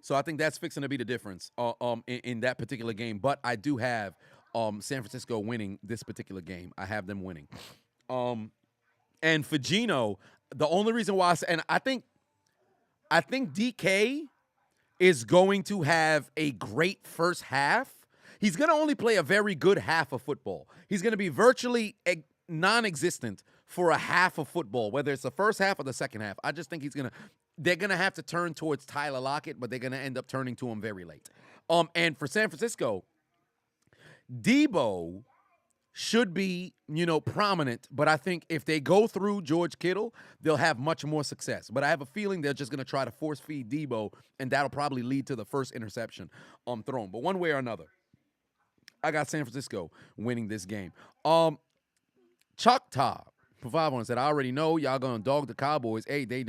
So I think that's fixing to be the difference in that particular game. But I do have San Francisco winning this particular game. I have them winning. And for Geno, the only reason why I think DK is going to have a great first half. He's going to only play a very good half of football. He's going to be virtually non-existent for a half of football, whether it's the first half or the second half. I just think they're going to have to turn towards Tyler Lockett, but they're going to end up turning to him very late. And for San Francisco, Debo should be, prominent, but I think if they go through George Kittle, they'll have much more success. But I have a feeling they're just going to try to force feed Debo, and that'll probably lead to the first interception thrown. But one way or another, I got San Francisco winning this game. Chuck Top for 5 said, I already know y'all gonna dog the Cowboys. Hey, they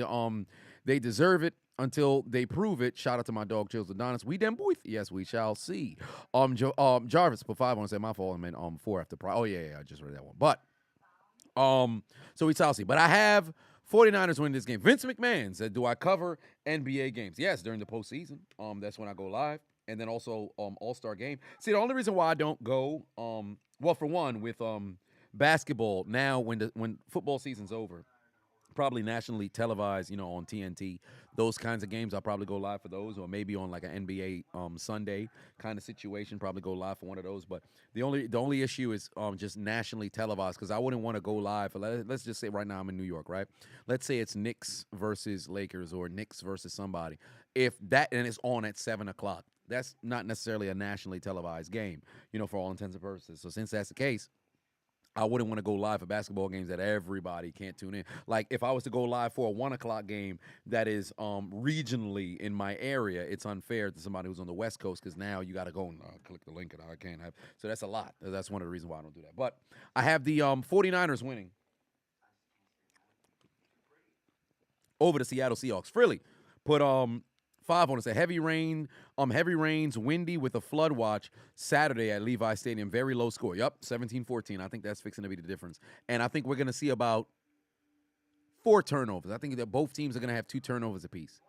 deserve it until they prove it. Shout out to my dog Chiseled Adonis. We them boys. Yes, we shall see. Jarvis for 5 said, my fault. I meant 4 after prior. Oh yeah, I just read that one. But so we shall see. But I have 49ers win this game. Vince McMahon said, do I cover NBA games? Yes, during the postseason. That's when I go live. And then also All-Star game. See, the only reason why I don't go, well, for one, with basketball, now when football season's over, probably nationally televised, on TNT, those kinds of games, I'll probably go live for those, or maybe on like an NBA Sunday kind of situation, probably go live for one of those. But the only issue is just nationally televised, because I wouldn't want to go live for, let's just say right now I'm in New York, right? Let's say it's Knicks versus Lakers or Knicks versus somebody. If that, and it's on at 7 o'clock, that's not necessarily a nationally televised game, for all intents and purposes. So since that's the case, I wouldn't want to go live for basketball games that everybody can't tune in. Like if I was to go live for a 1 o'clock game that is regionally in my area, it's unfair to somebody who's on the West Coast, because now you got to go and click the link, and I can't have. So that's a lot. That's one of the reasons why I don't do that. But I have the 49ers winning over the Seattle Seahawks. Frilly put 5 on it. Said heavy rains, windy with a flood watch Saturday at Levi Stadium. Very low score. Yep, 17-14. I think that's fixing to be the difference. And I think we're going to see about 4 turnovers. I think that both teams are going to have 2 turnovers apiece.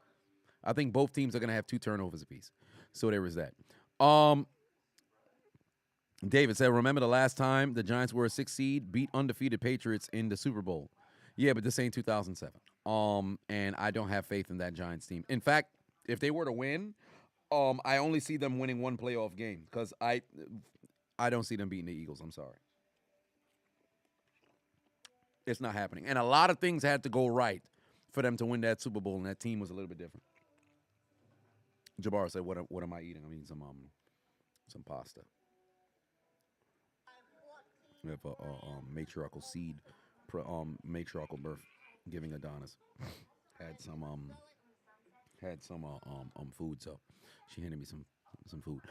So there is that. David said, remember the last time the Giants were a 6 seed, beat undefeated Patriots in the Super Bowl. Yeah, but this ain't 2007. And I don't have faith in that Giants team. In fact, if they were to win, I only see them winning 1 playoff game, because I don't see them beating the Eagles. I'm sorry. It's not happening. And a lot of things had to go right for them to win that Super Bowl, and that team was a little bit different. Jabbar said, what am I eating? I'm eating some pasta. We have a matriarchal seed, matriarchal birth giving Adonis. Had some food, so she handed me some food.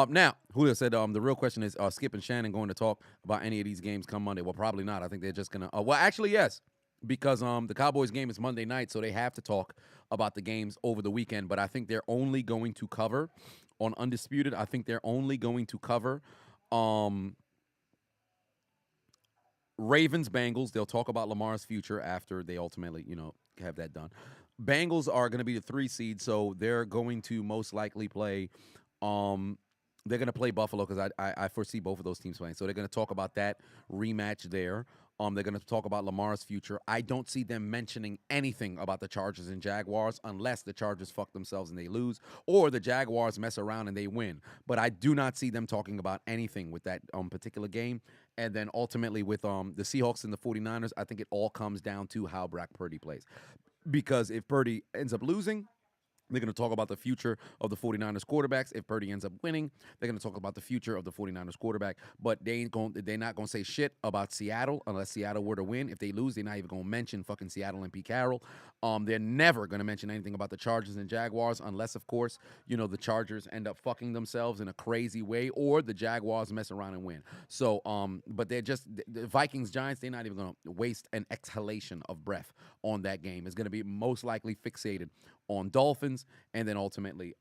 Now, Julio said the real question is, are Skip and Shannon going to talk about any of these games come Monday? Well, probably not. I think they're just gonna. Well, actually, yes, because the Cowboys game is Monday night, so they have to talk about the games over the weekend. But I think they're only going to cover on Undisputed. I think they're only going to cover Ravens, Bengals. They'll talk about Lamar's future after they ultimately, have that done. Bengals are going to be the 3 seed, so they're going to most likely play. They're going to play Buffalo, because I foresee both of those teams playing. So they're going to talk about that rematch there. They're going to talk about Lamar's future. I don't see them mentioning anything about the Chargers and Jaguars, unless the Chargers fuck themselves and they lose, or the Jaguars mess around and they win. But I do not see them talking about anything with that particular game. And then ultimately with the Seahawks and the 49ers, I think it all comes down to how Brock Purdy plays. Because if Purdy ends up losing, they're going to talk about the future of the 49ers quarterbacks. If Purdy ends up winning, they're going to talk about the future of the 49ers quarterback. But they're not going to say shit about Seattle unless Seattle were to win. If they lose, they're not even going to mention fucking Seattle and Pete Carroll. They're never going to mention anything about the Chargers and Jaguars unless, of course, the Chargers end up fucking themselves in a crazy way, or the Jaguars mess around and win. So, but they're just the Vikings, Giants, they're not even going to waste an exhalation of breath on that game. It's going to be most likely fixated on Dolphins, and then ultimately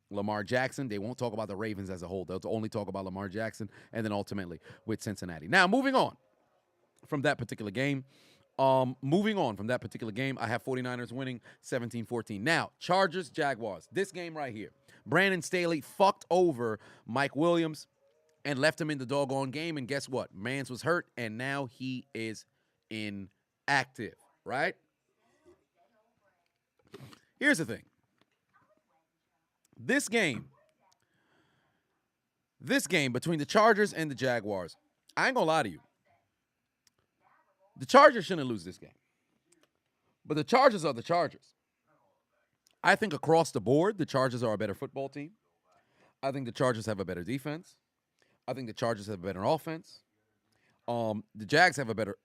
Lamar Jackson. They won't talk about the Ravens as a whole. They'll only talk about Lamar Jackson, and then ultimately with Cincinnati. Now, moving on from that particular game, I have 49ers winning 17-14. Now, Chargers, Jaguars. This game right here. Brandon Staley fucked over Mike Williams and left him in the doggone game, and guess what? Mans was hurt, and now he is inactive, right? Here's the thing. This game between the Chargers and the Jaguars, I ain't gonna lie to you. The Chargers shouldn't lose this game. But the Chargers are the Chargers. I think across the board, the Chargers are a better football team. I think the Chargers have a better defense. I think the Chargers have a better offense. The Jags have a better,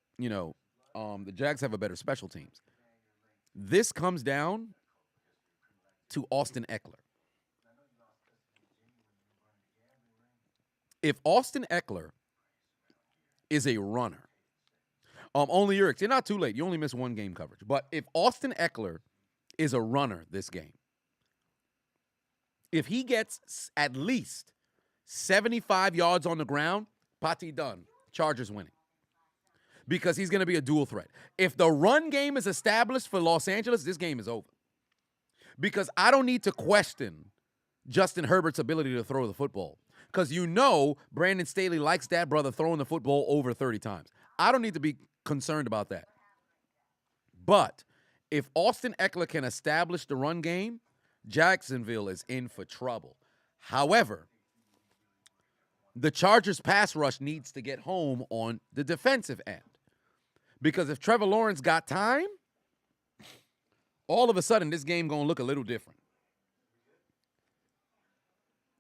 special teams. This comes down to Austin Eckler. If Austin Eckler is a runner, Only Yerkes. You're not too late. You only miss one game coverage. But if Austin Eckler is a runner this game, if he gets at least 75 yards on the ground, Pati done. Chargers winning. Because he's going to be a dual threat. If the run game is established for Los Angeles, this game is over. Because I don't need to question Justin Herbert's ability to throw the football. Because you know Brandon Staley likes that brother throwing the football over 30 times. I don't need to be concerned about that. But if Austin Eckler can establish the run game, Jacksonville is in for trouble. However, the Chargers pass rush needs to get home on the defensive end. Because if Trevor Lawrence got time, all of a sudden this game going to look a little different.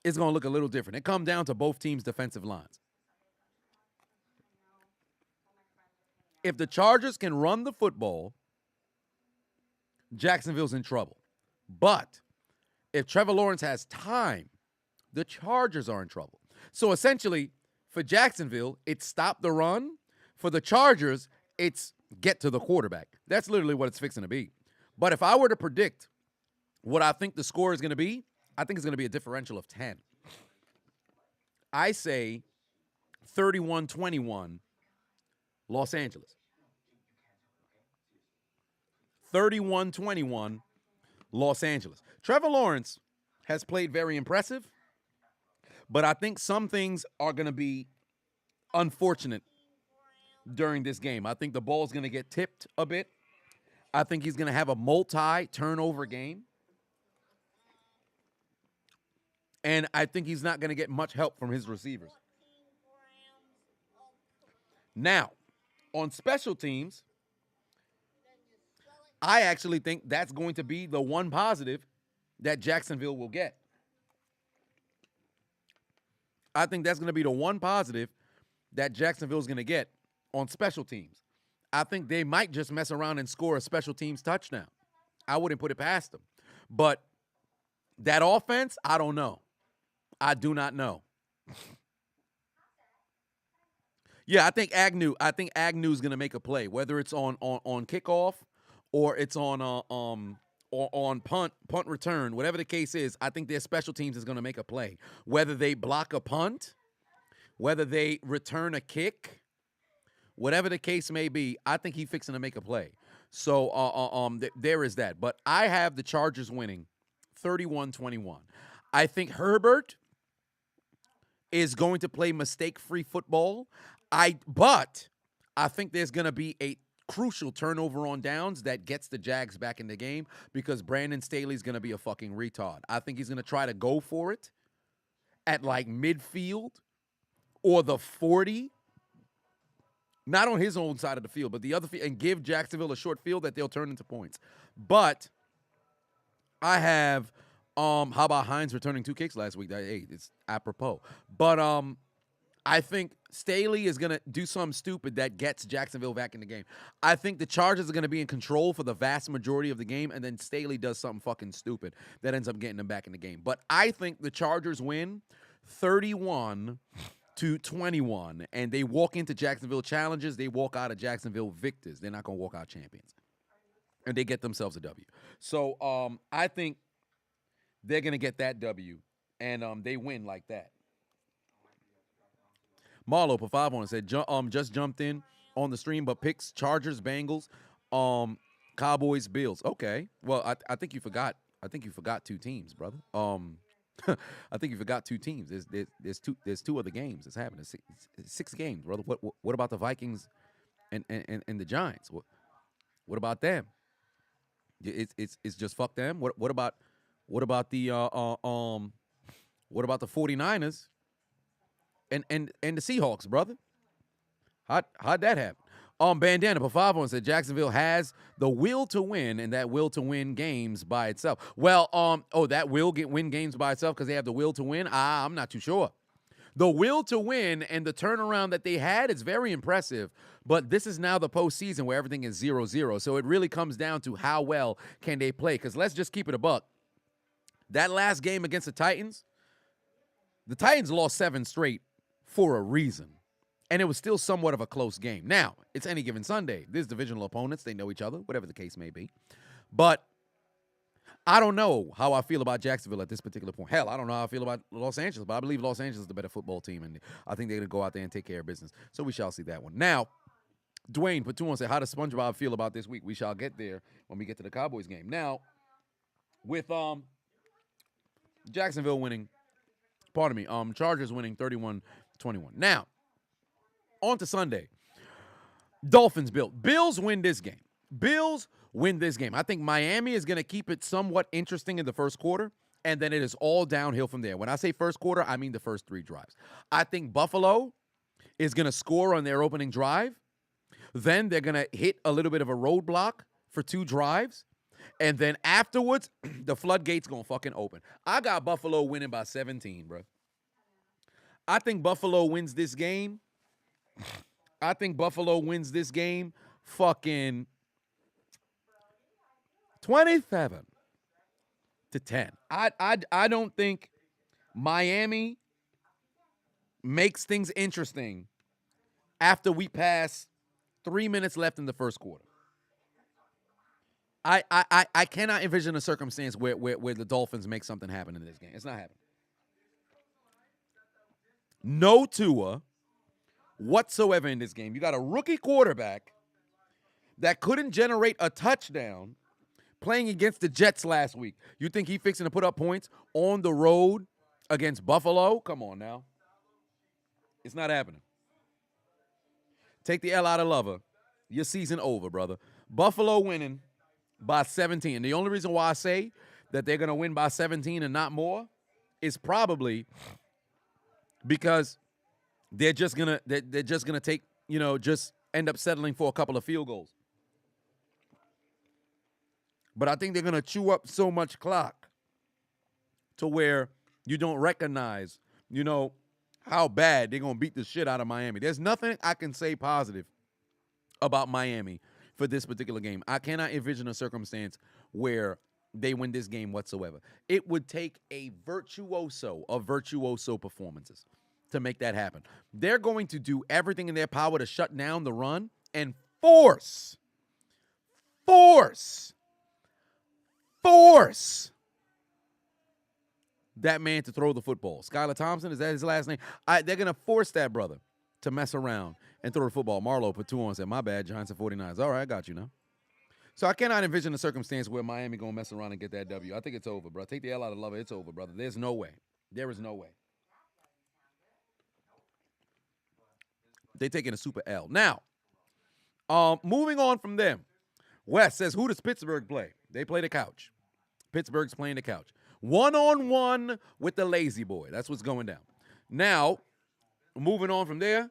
It's going to look a little different. It comes down to both teams' defensive lines. If the Chargers can run the football, Jacksonville's in trouble. But if Trevor Lawrence has time, the Chargers are in trouble. So essentially, for Jacksonville, it's stop the run. For the Chargers, it's get to the quarterback. That's literally what it's fixing to be. But if I were to predict what I think the score is going to be, I think it's going to be a differential of 10. I say 31-21 Los Angeles. 31-21 Los Angeles. Trevor Lawrence has played very impressive, but I think some things are going to be unfortunate during this game. I think the ball's going to get tipped a bit. I think he's going to have a multi-turnover game. And I think he's not going to get much help from his receivers. Now, on special teams, I actually think that's going to be the one positive that Jacksonville will get. I think that's going to be the one positive that Jacksonville is going to get on special teams. I think they might just mess around and score a special teams touchdown. I wouldn't put it past them. But that offense, I don't know. I do not know. Yeah, I think Agnew's going to make a play, whether it's on kickoff or it's on punt return, whatever the case is. I think their special teams is going to make a play, whether they block a punt, whether they return a kick, whatever the case may be. I think he's fixing to make a play. So there is that. But I have the Chargers winning 31-21. I think Herbert is going to play mistake-free football. But I think there's going to be a crucial turnover on downs that gets the Jags back in the game because Brandon Staley's going to be a fucking retard. I think he's going to try to go for it at like midfield or the 40. Not on his own side of the field, but the other field, and give Jacksonville a short field that they'll turn into points. But I have how about Hines returning 2 kicks last week? Hey, it's apropos. But I think Staley is going to do something stupid that gets Jacksonville back in the game. I think the Chargers are going to be in control for the vast majority of the game, and then Staley does something fucking stupid that ends up getting them back in the game. But I think the Chargers win 31-21, and they walk into Jacksonville challengers. They walk out of Jacksonville victors. They're not going to walk out champions. And they get themselves a W. So I think they're going to get that W, and they win like that. Marlo Pafavon said, just jumped in on the stream, but picks Chargers, Bengals, Cowboys, Bills. Okay. Well, I think you forgot. I think you forgot 2 teams, brother. I think you forgot 2 teams. There's 2 other games that's happening. 6 games, brother. What about the Vikings and the Giants? What about them? It's just fuck them. What about the 49ers? And the Seahawks, brother. How'd that happen? Bandana Pafavon said Jacksonville has the will to win, and that will to win games by itself. Well, that will win games by itself because they have the will to win? I'm not too sure. The will to win and the turnaround that they had is very impressive, but this is now the postseason where everything is 0-0. So it really comes down to how well can they play, because let's just keep it a buck. That last game against the Titans lost 7 straight for a reason. And it was still somewhat of a close game. Now, it's any given Sunday. There's divisional opponents. They know each other, whatever the case may be. But I don't know how I feel about Jacksonville at this particular point. Hell, I don't know how I feel about Los Angeles, but I believe Los Angeles is the better football team, and I think they're going to go out there and take care of business. So we shall see that one. Now, Dwayne Patu said, how does SpongeBob feel about this week? We shall get there when we get to the Cowboys game. Now, with Jacksonville winning, Chargers winning 31-21. Now, on to Sunday. Dolphins, Bills win this game. Bills win this game. I think Miami is going to keep it somewhat interesting in the first quarter, and then it is all downhill from there. When I say first quarter, I mean the first 3 drives. I think Buffalo is going to score on their opening drive. Then they're going to hit a little bit of a roadblock for 2 drives. And then afterwards, the floodgates going to fucking open. I got Buffalo winning by 17, bro. I think Buffalo wins this game. Fucking 27-10. I don't think Miami makes things interesting after we pass 3 minutes left in the first quarter. I cannot envision a circumstance where the Dolphins make something happen in this game. It's not happening. No Tua whatsoever in this game. You got a rookie quarterback that couldn't generate a touchdown playing against the Jets last week. You think he fixing to put up points on the road against Buffalo? Come on now. It's not happening. Take the L out of Lover. Your season over, brother. Buffalo winning by 17. The only reason why I say that they're going to win by 17 and not more is probably because they're just going to take, just end up settling for a couple of field goals. But I think they're going to chew up so much clock to where you don't recognize, how bad they're going to beat the shit out of Miami. There's nothing I can say positive about Miami for this particular game. I cannot envision a circumstance where they win this game whatsoever. It would take a virtuoso of virtuoso performances to make that happen. They're going to do everything in their power to shut down the run and force that man to throw the football. Skylar Thompson, is that his last name? They're going to force that brother to mess around and throw the football. Marlo put 2 on and said, my bad, Giants and 49ers. All right, I got you now. So I cannot envision a circumstance where Miami going to mess around and get that W. I think it's over, bro. Take the L out of Love. It's over, brother. There's no way. There is no way. They're taking a super L. Now, moving on from them, Wes says, who does Pittsburgh play? They play the couch. Pittsburgh's playing the couch. 1-on-1 with the lazy boy. That's what's going down. Now, moving on from there,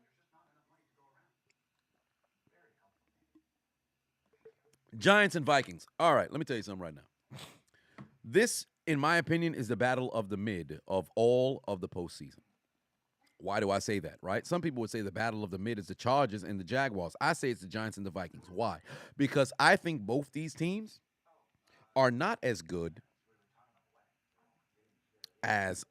Giants and Vikings. All right, let me tell you something right now. This, in my opinion, is the battle of the mid of all of the postseason. Why do I say that, right? Some people would say the battle of the mid is the Chargers and the Jaguars. I say it's the Giants and the Vikings. Why? Because I think both these teams are not as good as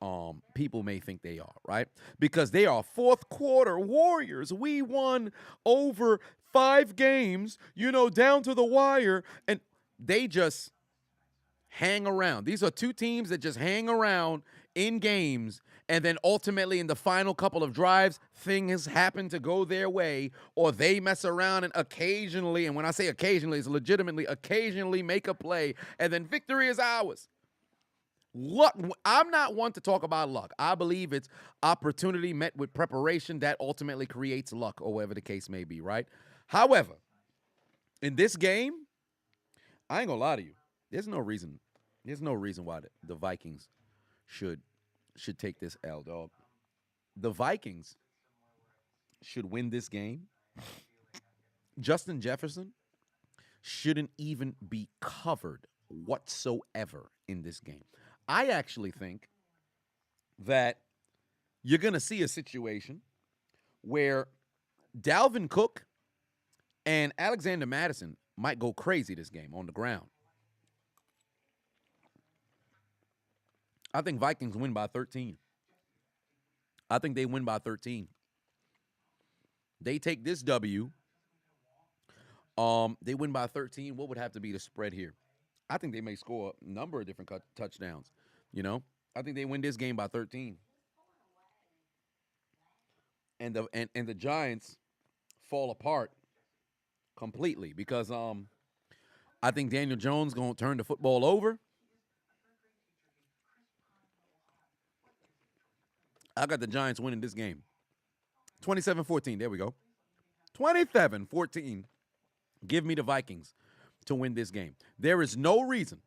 people may think they are, right? Because they are fourth quarter warriors. We won over 5 games, down to the wire, and they just hang around. These are 2 teams that just hang around in games, and then ultimately in the final couple of drives, things happen to go their way, or they mess around and occasionally, and when I say occasionally, it's legitimately occasionally make a play, and then victory is ours. Luck. I'm not one to talk about luck. I believe it's opportunity met with preparation that ultimately creates luck, or whatever the case may be, right? However, in this game, I ain't gonna lie to you. There's no reason why the Vikings should take this L, dog. The Vikings should win this game. Justin Jefferson shouldn't even be covered whatsoever in this game. I actually think that you're going to see a situation where Dalvin Cook and Alexander Madison might go crazy this game on the ground. I think Vikings win by 13. I think they win by 13. They take this W. They win by 13. What would have to be the spread here? I think they may score a number of different touchdowns. You know, I think they win this game by 13. And the Giants fall apart completely because I think Daniel Jones gonna turn the football over. I got the Giants winning this game. 27-14. There we go. 27-14. Give me the Vikings to win this game. There is no reason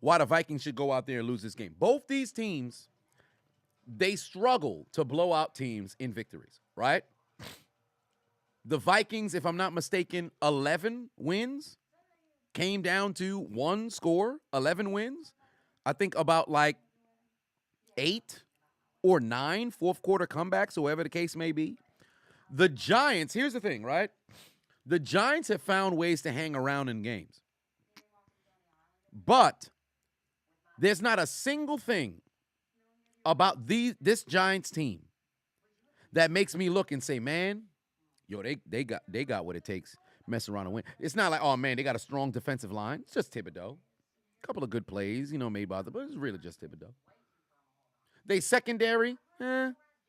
why the Vikings should go out there and lose this game. Both these teams, they struggle to blow out teams in victories, right? The Vikings, if I'm not mistaken, 11 wins came down to one score, 11 wins. I think about like 8 or 9 fourth quarter comebacks, whoever the case may be. The Giants, here's the thing, right? The Giants have found ways to hang around in games. But there's not a single thing about this Giants team that makes me look and say, man, yo, they got what it takes mess around and win. It's not like, oh, man, they got a strong defensive line. It's just Thibodeau. A couple of good plays, made by but it's really just Thibodeau. They secondary,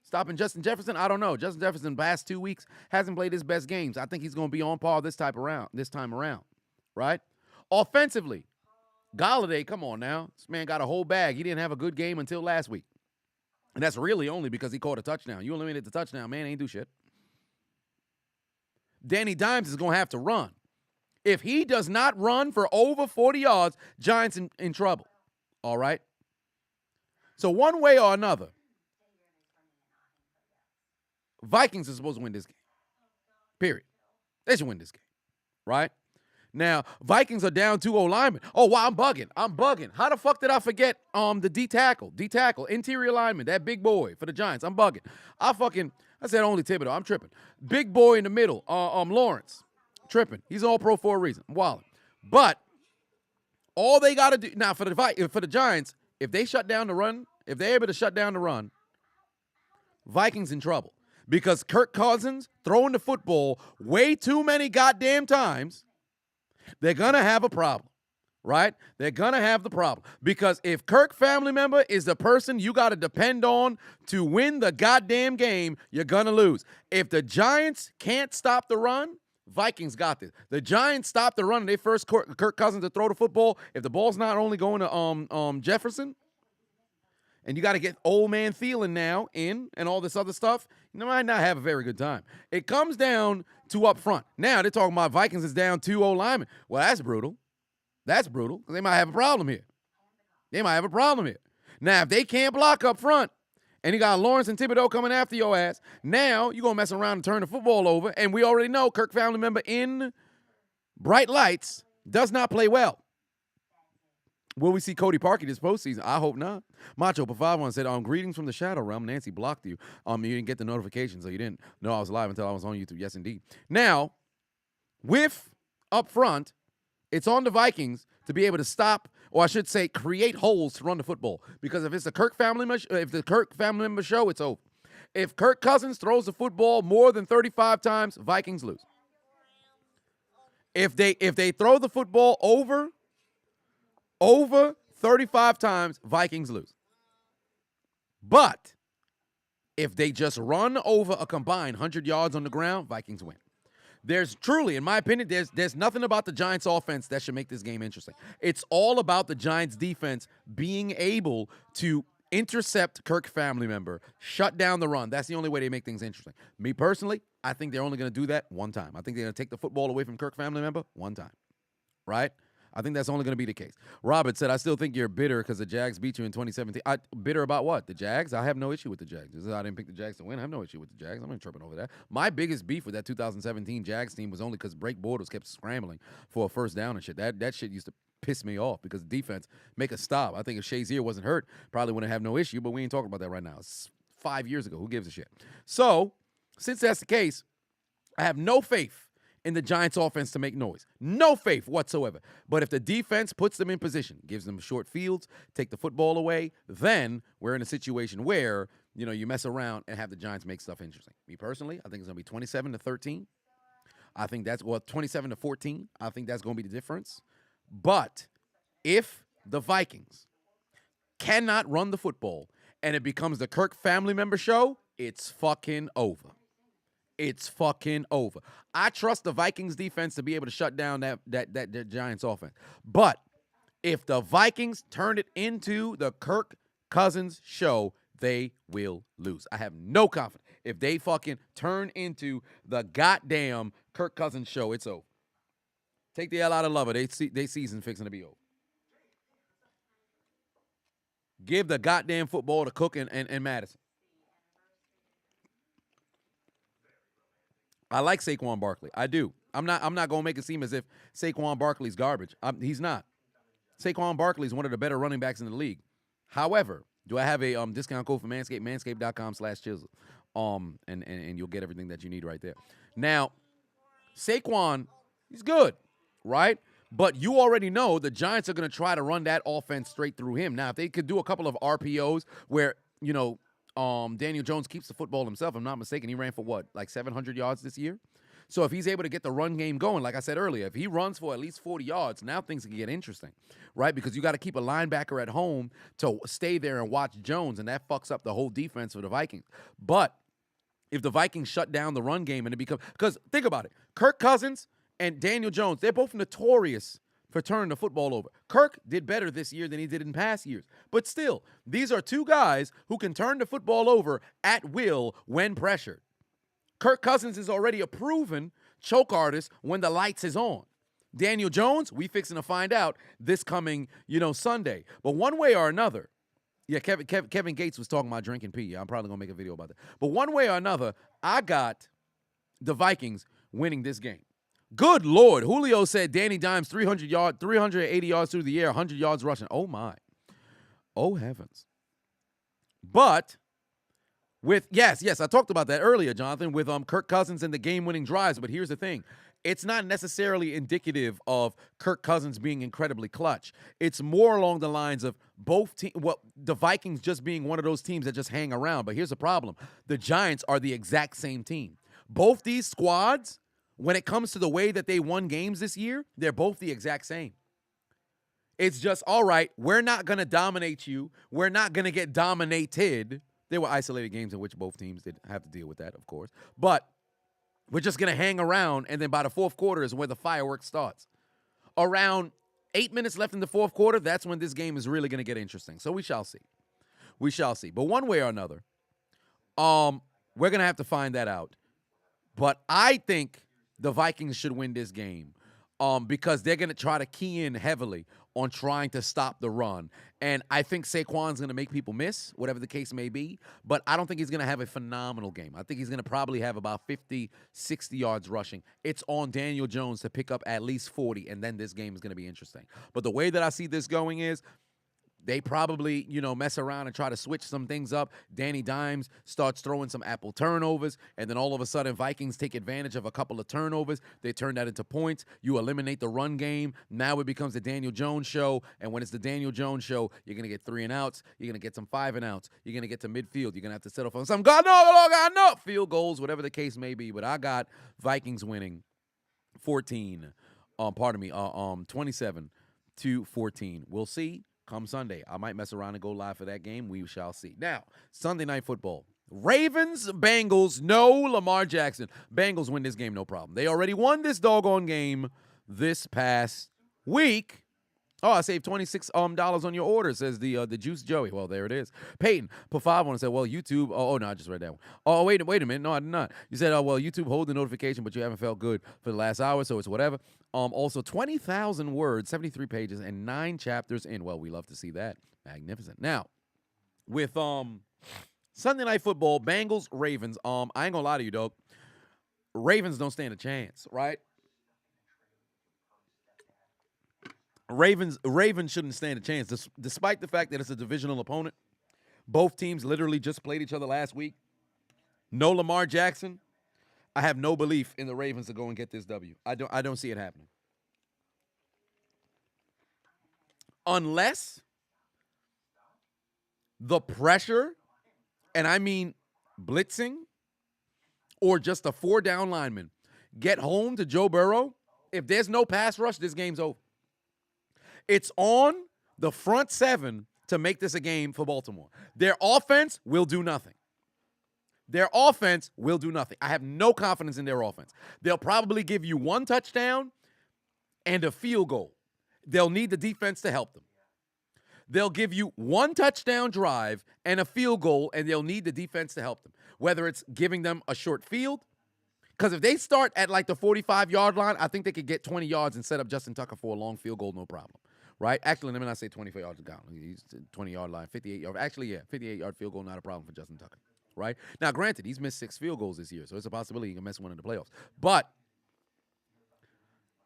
stopping Justin Jefferson, I don't know. Justin Jefferson, past 2 weeks, hasn't played his best games. I think he's going to be on par this time around, right? Offensively, Golladay, come on now. This man got a whole bag. He didn't have a good game until last week. And that's really only because he caught a touchdown. You eliminated the touchdown, man, ain't do shit. Danny Dimes is going to have to run. If he does not run for over 40 yards, Giants in trouble, all right? So one way or another, Vikings are supposed to win this game, period. They should win this game, right? Now, Vikings are down 2 O-linemen. Oh, wow, I'm bugging. How the fuck did I forget the D tackle, interior lineman, that big boy for the Giants? I'm bugging. I said only Thibodeau. I'm tripping. Big boy in the middle, Lawrence, tripping. He's all pro for a reason. I'm wilding. But all they got to do now for the Giants, if they shut down the run, if they're able to shut down the run, Vikings in trouble. Because Kirk Cousins throwing the football way too many goddamn times, they're going to have a problem, right? They're going to have the problem. Because if Kirk family member is the person you got to depend on to win the goddamn game, you're going to lose. If the Giants can't stop the run, Vikings got this. The Giants stopped the run and they first Kirk Cousins to throw the football. If the ball's not only going to Jefferson, and you got to get old man Thielen now in and all this other stuff, you might not have a very good time. It comes down to up front. Now they're talking about Vikings is down 2 O-linemen. Well, that's brutal. That's brutal because they might have a problem here. Now, if they can't block up front, and you got Lawrence and Thibodeau coming after your ass, now you're going to mess around and turn the football over, and we already know Kirk family member in bright lights does not play well. Will we see Cody Parkey this postseason? I hope not. Macho Per51 said, greetings from the Shadow Realm. Nancy blocked you. You didn't get the notification, so you didn't know I was live until I was on YouTube. Yes, indeed. Now, with up front, it's on the Vikings to be able to stop, or I should say, create holes to run the football. Because if it's the Kirk family member show, it's over. If Kirk Cousins throws the football more than 35 times, Vikings lose. If they throw the football over 35 times, Vikings lose. But if they just run over a combined 100 yards on the ground, Vikings win. There's truly, in my opinion, there's nothing about the Giants' offense that should make this game interesting. It's all about the Giants' defense being able to intercept Kirk family member, shut down the run. That's the only way they make things interesting. Me personally, I think they're only going to do that one time. I think they're going to take the football away from Kirk family member one time, right? I think that's only going to be the case. Robert said, I still think you're bitter because the Jags beat you in 2017. Bitter about what? The Jags? I have no issue with the Jags. I didn't pick the Jags to win. I have no issue with the Jags. I'm not tripping over that. My biggest beef with that 2017 Jags team was only because Blake Bortles kept scrambling for a first down and shit. That shit used to piss me off because defense make a stop. I think if Shazier wasn't hurt, probably wouldn't have no issue, but we ain't talking about that right now. It's 5 years ago. Who gives a shit? So, since that's the case, I have no faith in the Giants' offense to make noise. No faith whatsoever. But if the defense puts them in position, gives them short fields, take the football away, then we're in a situation where you mess around and have the Giants make stuff interesting. Me personally, I think it's going to be 27-13. I think that's 27-14. I think that's going to be the difference. But if the Vikings cannot run the football and it becomes the Kirk family member show, it's fucking over. It's fucking over. I trust the Vikings defense to be able to shut down that Giants offense. But if the Vikings turn it into the Kirk Cousins show, they will lose. I have no confidence. If they fucking turn into the goddamn Kirk Cousins show, it's over. Take the L out of Lover. They season fixing to be over. Give the goddamn football to Cook and Madison. I like Saquon Barkley. I do. I'm not gonna make it seem as if Saquon Barkley's garbage. He's not. Saquon Barkley is one of the better running backs in the league. However, do I have a discount code for Manscaped? Manscaped.com/Chiseled. And you'll get everything that you need right there. Now, Saquon, he's good, right? But you already know the Giants are going to try to run that offense straight through him. Now, if they could do a couple of RPOs where, Daniel Jones keeps the football himself, if I'm not mistaken, he ran for what, like 700 yards this year? So if he's able to get the run game going, like I said earlier, if he runs for at least 40 yards, now things can get interesting, right? Because you got to keep a linebacker at home to stay there and watch Jones, and that fucks up the whole defense for the Vikings. But if the Vikings shut down the run game and it becomes – because think about it. Kirk Cousins and Daniel Jones, they're both notorious for turning the football over. Kirk did better this year than he did in past years. But still, these are two guys who can turn the football over at will when pressured. Kirk Cousins is already a proven choke artist when the lights is on. Daniel Jones, we fixing to find out this coming, Sunday. But one way or another, yeah, Kevin Gates was talking about drinking pee. Yeah, I'm probably going to make a video about that. But one way or another, I got the Vikings winning this game. Good Lord. Julio said Danny Dimes 380 yards through the air, 100 yards rushing. Oh, my. Oh, heavens. But yes, I talked about that earlier, Jonathan, with Kirk Cousins and the game-winning drives. But here's the thing. It's not necessarily indicative of Kirk Cousins being incredibly clutch. It's more along the lines of both teams. Well, the Vikings just being one of those teams that just hang around. But here's the problem. The Giants are the exact same team. Both these squads, when it comes to the way that they won games this year, they're both the exact same. It's just, all right, we're not going to dominate you. We're not going to get dominated. There were isolated games in which both teams did have to deal with that, of course. But we're just going to hang around, and then by the fourth quarter is where the fireworks starts. Around 8 minutes left in the fourth quarter, that's when this game is really going to get interesting. So we shall see. We shall see. But one way or another, we're going to have to find that out. But I think the Vikings should win this game because they're going to try to key in heavily on trying to stop the run. And I think Saquon's going to make people miss, whatever the case may be. But I don't think he's going to have a phenomenal game. I think he's going to probably have about 50, 60 yards rushing. It's on Daniel Jones to pick up at least 40, and then this game is going to be interesting. But the way that I see this going is they probably, mess around and try to switch some things up. Danny Dimes starts throwing some apple turnovers, and then all of a sudden Vikings take advantage of a couple of turnovers. They turn that into points. You eliminate the run game. Now it becomes the Daniel Jones show, and when it's the Daniel Jones show, you're going to get 3 and outs. You're going to get some 5 and outs. You're going to get to midfield. You're going to have to settle for some God no field goals, whatever the case may be. But I got Vikings winning 27-14. We'll see. Come Sunday. I might mess around and go live for that game. We shall see. Now, Sunday Night Football. Ravens, Bengals, no Lamar Jackson. Bengals win this game, no problem. They already won this doggone game this past week. Oh, I saved $26 on your order, says the Juice Joey. Well, there it is. Peyton put 5 on and said, well, YouTube. Oh, no, I just read that one. Oh, wait a minute. No, I did not. You said, well, YouTube hold the notification, but you haven't felt good for the last hour, so it's whatever. Also, 20,000 words, 73 pages, and 9 chapters in. Well, we love to see that. Magnificent. Now, with Sunday Night Football, Bengals, Ravens, I ain't going to lie to you, dog. Ravens don't stand a chance, right? Ravens shouldn't stand a chance, despite the fact that it's a divisional opponent. Both teams literally just played each other last week. No Lamar Jackson. I have no belief in the Ravens to go and get this W. I don't see it happening. Unless the pressure and I mean blitzing or just a 4-down lineman, get home to Joe Burrow, if there's no pass rush, this game's over. It's on the front seven to make this a game for Baltimore. Their offense will do nothing. Their offense will do nothing. I have no confidence in their offense. They'll probably give you 1 touchdown and a field goal. They'll need the defense to help them. They'll give you 1 touchdown drive and a field goal, and they'll need the defense to help them. Whether it's giving them a short field, because if they start at like the 45-yard line, I think they could get 20 yards and set up Justin Tucker for a long field goal, no problem. Right? Actually, let me not say 24 yards ago. He's 20-yard line, 58-yard. Actually, yeah, 58-yard field goal, not a problem for Justin Tucker. Right? Now, granted, he's missed 6 field goals this year, so it's a possibility he can miss one in the playoffs. But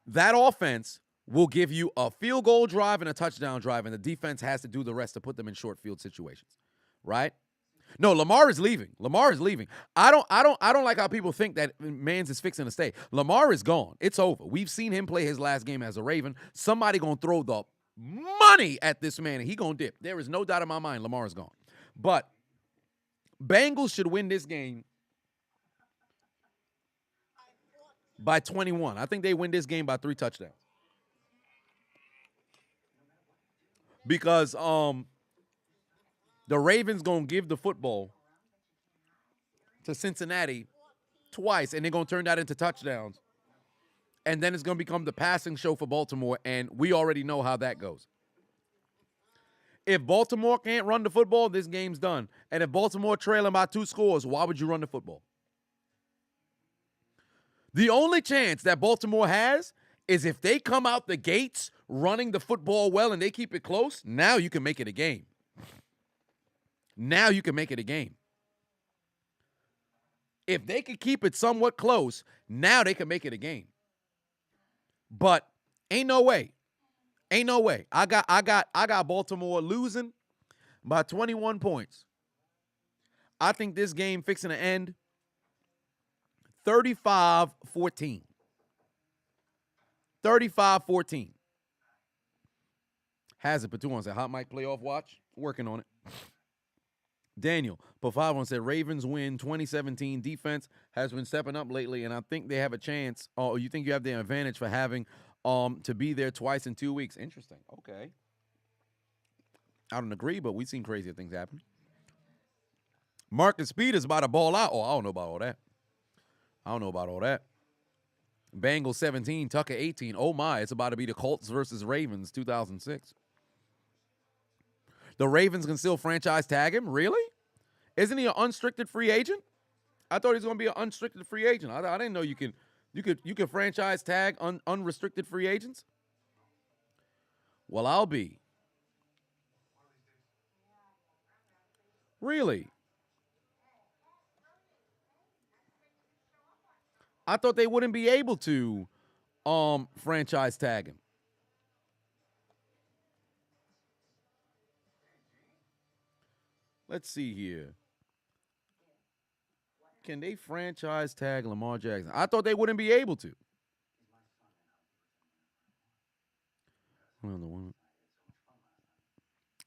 that offense will give you a field goal drive and a touchdown drive, and the defense has to do the rest to put them in short field situations. Right? No, Lamar is leaving. Lamar is leaving. I don't like how people think that Mans is fixing to stay. Lamar is gone. It's over. We've seen him play his last game as a Raven. Somebody gonna throw the money at this man, and he gonna dip. There is no doubt in my mind Lamar is gone. But Bengals should win this game by 21. I think they win this game by 3 touchdowns. Because the Ravens going to give the football to Cincinnati twice, and they're going to turn that into touchdowns. And then it's going to become the passing show for Baltimore, and we already know how that goes. If Baltimore can't run the football, this game's done. And if Baltimore trailing by 2 scores, why would you run the football? The only chance that Baltimore has is if they come out the gates running the football well and they keep it close, now you can make it a game. Now you can make it a game. If they can keep it somewhat close, now they can make it a game. But ain't no way. Ain't no way. I got Baltimore losing by 21 points. I think this game fixing to end 35-14. 35-14. Has it, Patuan said, hot mic playoff watch. Working on it. Daniel, Pafavon said, Ravens win 2017. Defense has been stepping up lately, and I think they have a chance. Oh, you think you have the advantage for having to be there twice in 2 weeks. Interesting. Okay. I don't agree, but we've seen crazier things happen. Marcus Speed is about to ball out. Oh, I don't know about all that. I don't know about all that. Bengals 17, Tucker 18. Oh, my. It's about to be the Colts versus Ravens 2006. The Ravens can still franchise tag him? Really? Isn't he an unrestricted free agent? I thought he was going to be an unrestricted free agent. I didn't know you could franchise tag unrestricted free agents. Well, I'll be. Really? I thought they wouldn't be able to franchise tag him. Let's see here. Can they franchise tag Lamar Jackson? I thought they wouldn't be able to.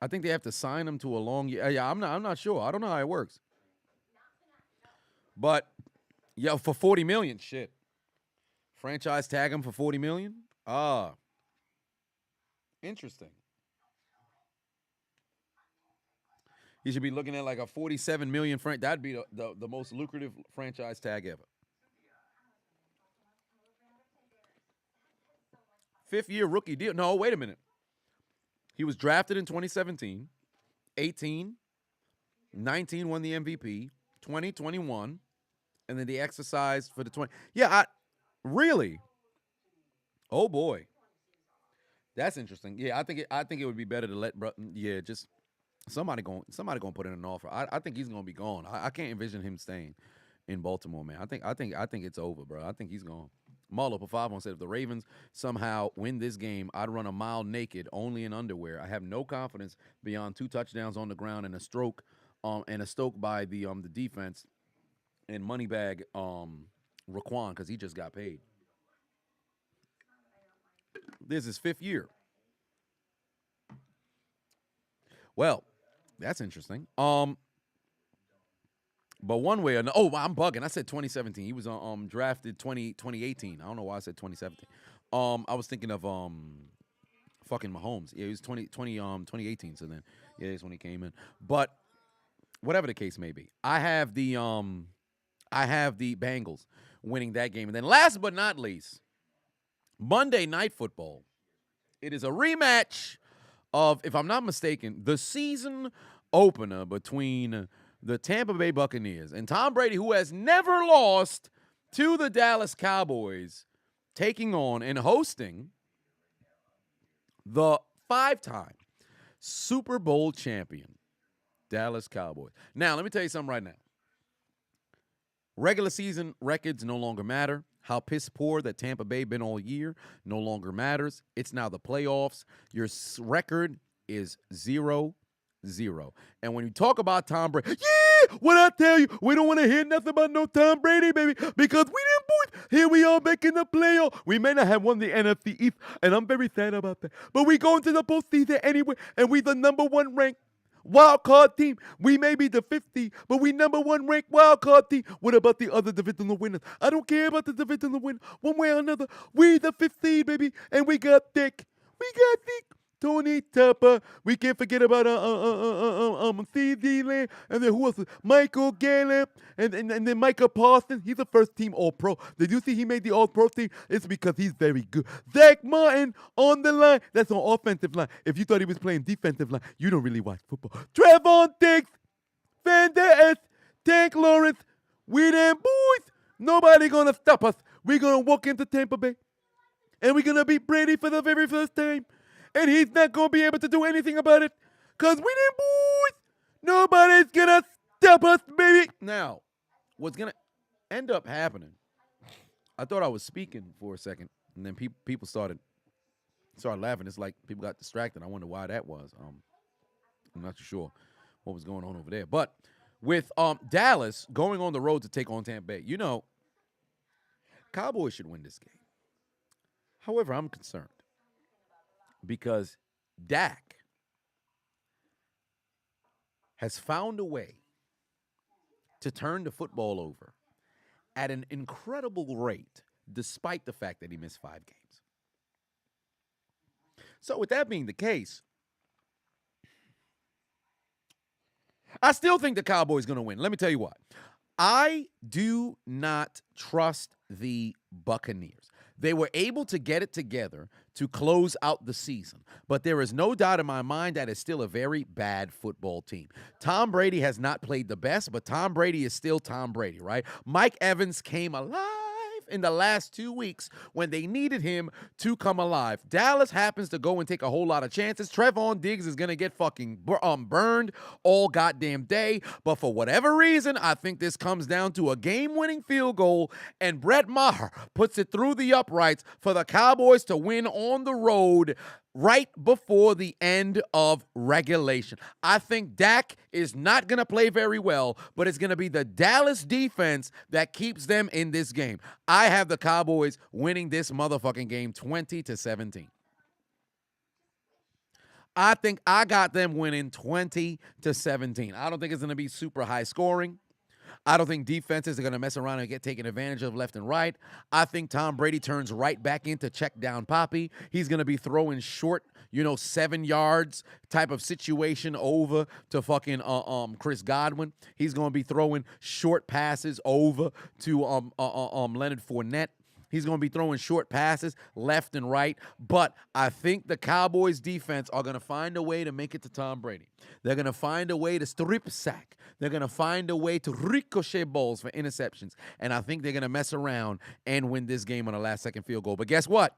I think they have to sign him to a long year. Yeah, I'm not sure. I don't know how it works. But yeah, for $40 million, shit. Franchise tag him for $40 million? Interesting. He should be looking at like a $47 million. That'd be the most lucrative franchise tag ever. 5th-year rookie deal. No, wait a minute. He was drafted in 2017, 18, 19 won the MVP, 20, 21, and then they exercised for the 20. Yeah, really? Oh boy, that's interesting. Yeah, I think it would be better to let just somebody going put in an offer. I think he's gonna be gone. I can't envision him staying in Baltimore, man. I think it's over, bro. I think he's gone. Marlo Pafavon said, if the Ravens somehow win this game, I'd run a mile naked, only in underwear. I have no confidence beyond 2 touchdowns on the ground and a stroke by the defense and Moneybag Raquan, because he just got paid. This is 5th year. Well, that's interesting. But one way or no, oh, I'm bugging. I said 2017. He was drafted 2018. I don't know why I said 2017. I was thinking of fucking Mahomes. Yeah, he was 2018. So then, yeah, that's when he came in. But whatever the case may be, I have the Bengals winning that game. And then last but not least, Monday Night Football. It is a rematch of, if I'm not mistaken, the season opener between the Tampa Bay Buccaneers and Tom Brady, who has never lost to the Dallas Cowboys, taking on and hosting the 5-time Super Bowl champion Dallas Cowboys. Now, let me tell you something right now. Regular season records no longer matter. How piss poor that Tampa Bay been all year no longer matters. It's now the playoffs. Your record is 0-0. And when you talk about Tom Brady, yeah, what I tell you, we don't want to hear nothing about no Tom Brady, baby, because we didn't boys. Here we are making the playoff. We may not have won the NFC East, and I'm very sad about that. But we going to the postseason anyway, and we the number 1 ranked Wildcard team. We may be the 50, but we number 1 ranked wildcard team. What about the other divisional winners? I don't care about the divisional winner. One way or another, we the 15, baby, and we got Dick. We got Dick. Tony Tupper. We can't forget about C.D. Lamb. And then who else? Michael Gallup. And then Micah Parsons. He's a first-team All-Pro. Did you see he made the All-Pro team? It's because he's very good. Zach Martin on the line. That's on offensive line. If you thought he was playing defensive line, you don't really watch football. Trevon Diggs. Van Der Esch. Tank Lawrence. We them boys. Nobody gonna stop us. We're gonna walk into Tampa Bay. And we're gonna beat Brady for the very first time. And he's not going to be able to do anything about it. Because we them boys. Nobody's going to stop us, baby. Now, what's going to end up happening, I thought I was speaking for a second, and then people started laughing. It's like people got distracted. I wonder why that was. I'm not too sure what was going on over there. But with Dallas going on the road to take on Tampa Bay, Cowboys should win this game. However, I'm concerned. Because Dak has found a way to turn the football over at an incredible rate, despite the fact that he missed 5 games. So with that being the case, I still think the Cowboys are going to win. Let me tell you why. I do not trust the Buccaneers. They were able to get it together to close out the season. But there is no doubt in my mind that it's still a very bad football team. Tom Brady has not played the best, but Tom Brady is still Tom Brady, right? Mike Evans came alive in the last 2 weeks when they needed him to come alive. Dallas happens to go and take a whole lot of chances. Trevon Diggs is going to get fucking burned all goddamn day. But for whatever reason, I think this comes down to a game-winning field goal, and Brett Maher puts it through the uprights for the Cowboys to win on the road right before the end of regulation. I think Dak is not going to play very well, but it's going to be the Dallas defense that keeps them in this game. I have the Cowboys winning this motherfucking game 20-17. I think I got them winning 20-17. I don't think it's going to be super high scoring. I don't think defenses are going to mess around and get taken advantage of left and right. I think Tom Brady turns right back into check down Poppy. He's going to be throwing short, 7 yards type of situation over to fucking Chris Godwin. He's going to be throwing short passes over to Leonard Fournette. He's going to be throwing short passes left and right. But I think the Cowboys defense are going to find a way to make it to Tom Brady. They're going to find a way to strip sack. They're going to find a way to ricochet balls for interceptions. And I think they're going to mess around and win this game on a last-second field goal. But guess what?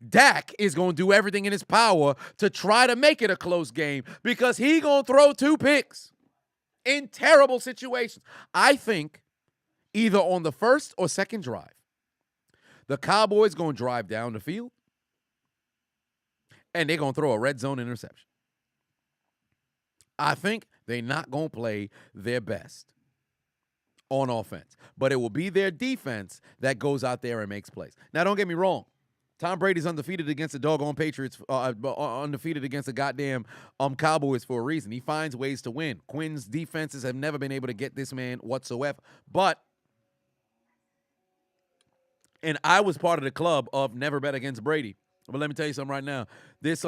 Dak is going to do everything in his power to try to make it a close game because he going to throw 2 picks in terrible situations. I think either on the first or second drive, the Cowboys going to drive down the field, and they're going to throw a red zone interception. I think they're not going to play their best on offense, but it will be their defense that goes out there and makes plays. Now, don't get me wrong. Tom Brady's undefeated against the doggone Patriots, undefeated against the goddamn Cowboys for a reason. He finds ways to win. Quinn's defenses have never been able to get this man whatsoever. And I was part of the club of never bet against Brady. But let me tell you something right now. This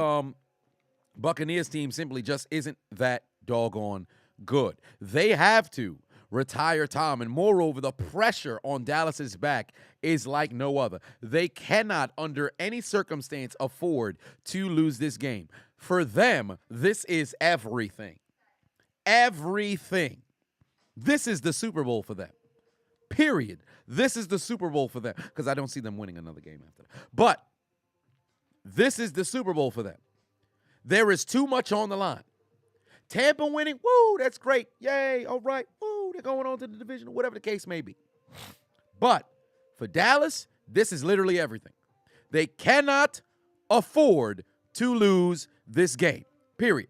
Buccaneers team simply just isn't that doggone good. They have to retire Tom, and moreover, the pressure on Dallas's back is like no other. They cannot, under any circumstance, afford to lose this game. For them, this is everything. Everything. This is the Super Bowl for them. Period. This is the Super Bowl for them, because I don't see them winning another game after that. But this is the Super Bowl for them. There is too much on the line. Tampa winning, woo, that's great. Yay, all right, woo, they're going on to the division, whatever the case may be. But for Dallas, this is literally everything. They cannot afford to lose this game, period.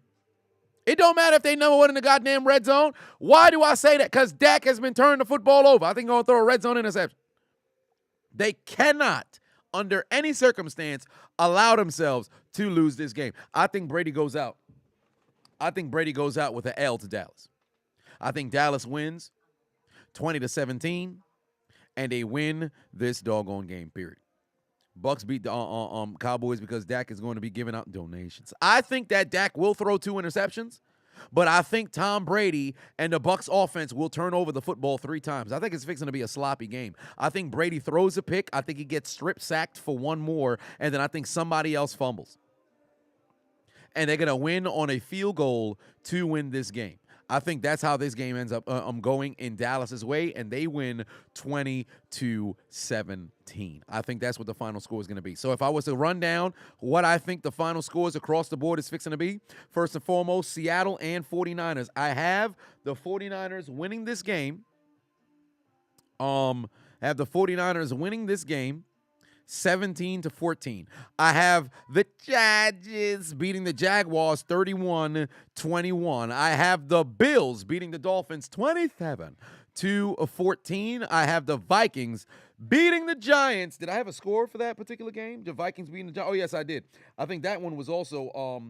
It don't matter if they number one in the goddamn red zone. Why do I say that? Because Dak has been turning the football over. I think he's going to throw a red zone interception. They cannot, under any circumstance, allow themselves to lose this game. I think Brady goes out. I think Brady goes out with an L to Dallas. I think Dallas wins 20-17, and they win this doggone game, period. Bucks beat the Cowboys because Dak is going to be giving out donations. I think that Dak will throw 2 interceptions, but I think Tom Brady and the Bucks offense will turn over the football 3 times. I think it's fixing to be a sloppy game. I think Brady throws a pick. I think he gets strip sacked for 1 more, and then I think somebody else fumbles. And they're going to win on a field goal to win this game. I think that's how this game ends up going in Dallas's way, and they win 20-17. I think that's what the final score is going to be. So if I was to run down what I think the final scores across the board is fixing to be, first and foremost, Seattle and 49ers. I have the 49ers winning this game. I have the 49ers winning this game 17-14. I have the Chargers beating the Jaguars 31-21. I have the Bills beating the Dolphins 27-14. I have the Vikings beating the Giants. Did I have a score for that particular game? The Vikings beating the Giants? Oh, yes, I did. I think that one was also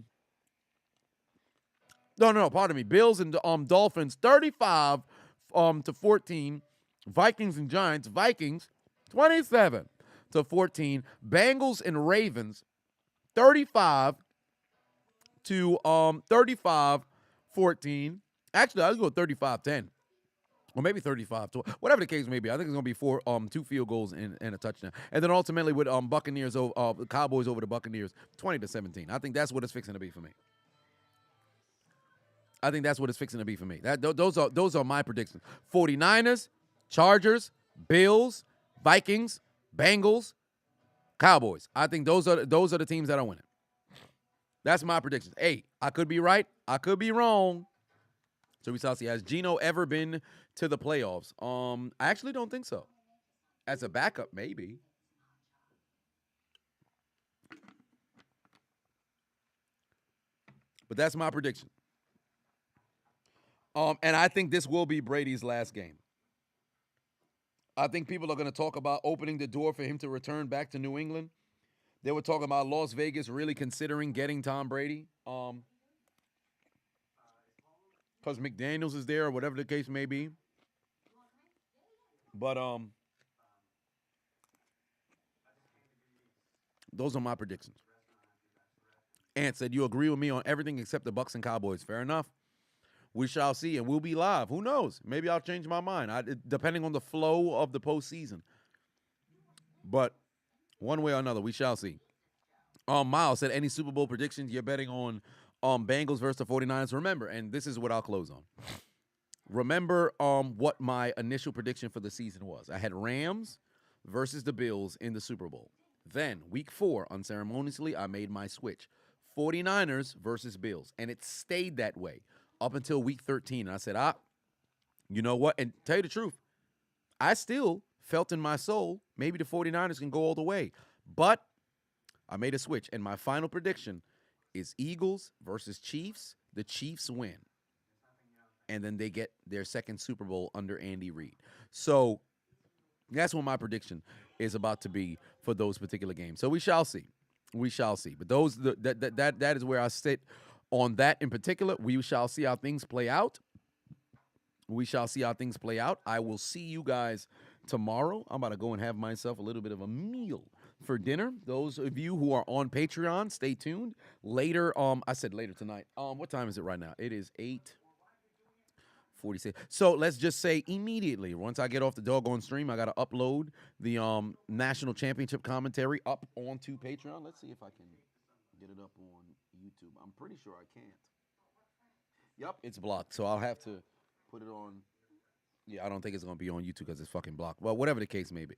no, pardon me. Bills and Dolphins 35-14. Vikings and Giants. Vikings 27-14. Bengals and Ravens 35-14. Actually, I'll go 35-10. Or maybe 35-12. Whatever the case may be. I think it's going to be 2 field goals and a touchdown. And then ultimately with Buccaneers the Cowboys over the Buccaneers 20-17. I think that's what it's fixing to be for me. Those are my predictions. 49ers, Chargers, Bills, Vikings, Bengals, Cowboys. I think those are the teams that are winning. That's my predictions. Hey, I could be right. I could be wrong. So we shall see. Has Geno ever been to the playoffs? I actually don't think so. As a backup, maybe. But that's my prediction. And I think this will be Brady's last game. I think people are going to talk about opening the door for him to return back to New England. They were talking about Las Vegas really considering getting Tom Brady. Because McDaniels is there or whatever the case may be. But those are my predictions. Ant said, you agree with me on everything except the Bucks and Cowboys. Fair enough. We shall see, and we'll be live. Who knows? Maybe I'll change my mind, depending on the flow of the postseason. But one way or another, we shall see. Miles said, any Super Bowl predictions you're betting on Bengals versus the 49ers? Remember, and this is what I'll close on. Remember what my initial prediction for the season was. I had Rams versus the Bills in the Super Bowl. Then, week 4, unceremoniously, I made my switch. 49ers versus Bills, and it stayed that way up until week 13. And I said, you know what? And tell you the truth, I still felt in my soul maybe the 49ers can go all the way. But I made a switch, and my final prediction is Eagles versus Chiefs. The Chiefs win. And then they get their second Super Bowl under Andy Reid. So that's what my prediction is about to be for those particular games. So we shall see. We shall see. But that is where I sit on that in particular. We shall see how things play out. We shall see how things play out. I will see you guys tomorrow. I'm about to go and have myself a little bit of a meal for dinner. Those of you who are on Patreon, stay tuned. Later, I said later tonight. What time is it right now? It is 8:46. So let's just say immediately, once I get off the doggone stream, I got to upload the national championship commentary up onto Patreon. Let's see if I can get it up on YouTube. I'm pretty sure I can't. Yep, it's blocked. So I'll have to put it on. Yeah, I don't think it's going to be on YouTube because it's fucking blocked. Well, whatever the case may be.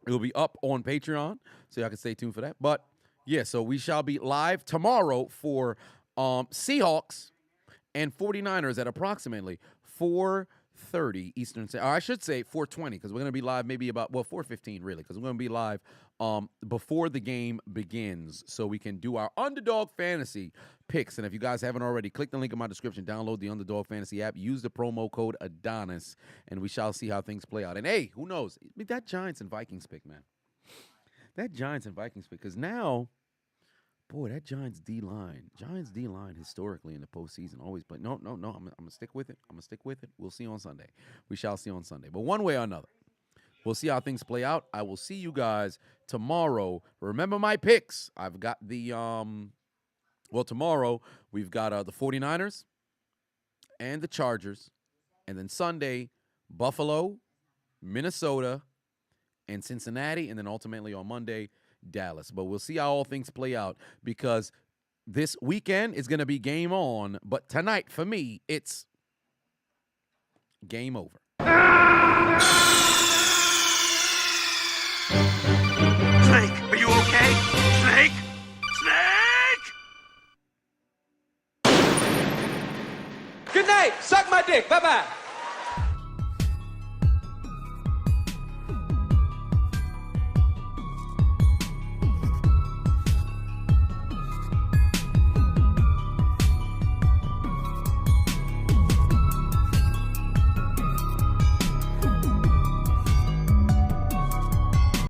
It will be up on Patreon, so y'all can stay tuned for that. But, yeah, so we shall be live tomorrow for Seahawks and 49ers at approximately 4:30 Eastern Standard. Or I should say 4:20 because we're going to be live maybe about, 4:15 really, because we're going to be live before the game begins so we can do our Underdog Fantasy picks. And if you guys haven't already, click the link in my description, download the Underdog Fantasy app, use the promo code Adonis, and we shall see how things play out. And, hey, who knows? That Giants and Vikings pick, man. That Giants and Vikings pick, because now, boy, that Giants D-line historically in the postseason always play. No, I'm going to stick with it. We'll see on Sunday. We shall see on Sunday. But one way or another, we'll see how things play out. I will see you guys tomorrow. Remember my picks. I've got the, tomorrow we've got the 49ers and the Chargers. And then Sunday, Buffalo, Minnesota, and Cincinnati. And then ultimately on Monday, Dallas. But we'll see how all things play out because this weekend is going to be game on. But tonight, for me, it's game over. Snake, are you okay? Snake? Snake! Good night. Suck my dick. Bye-bye.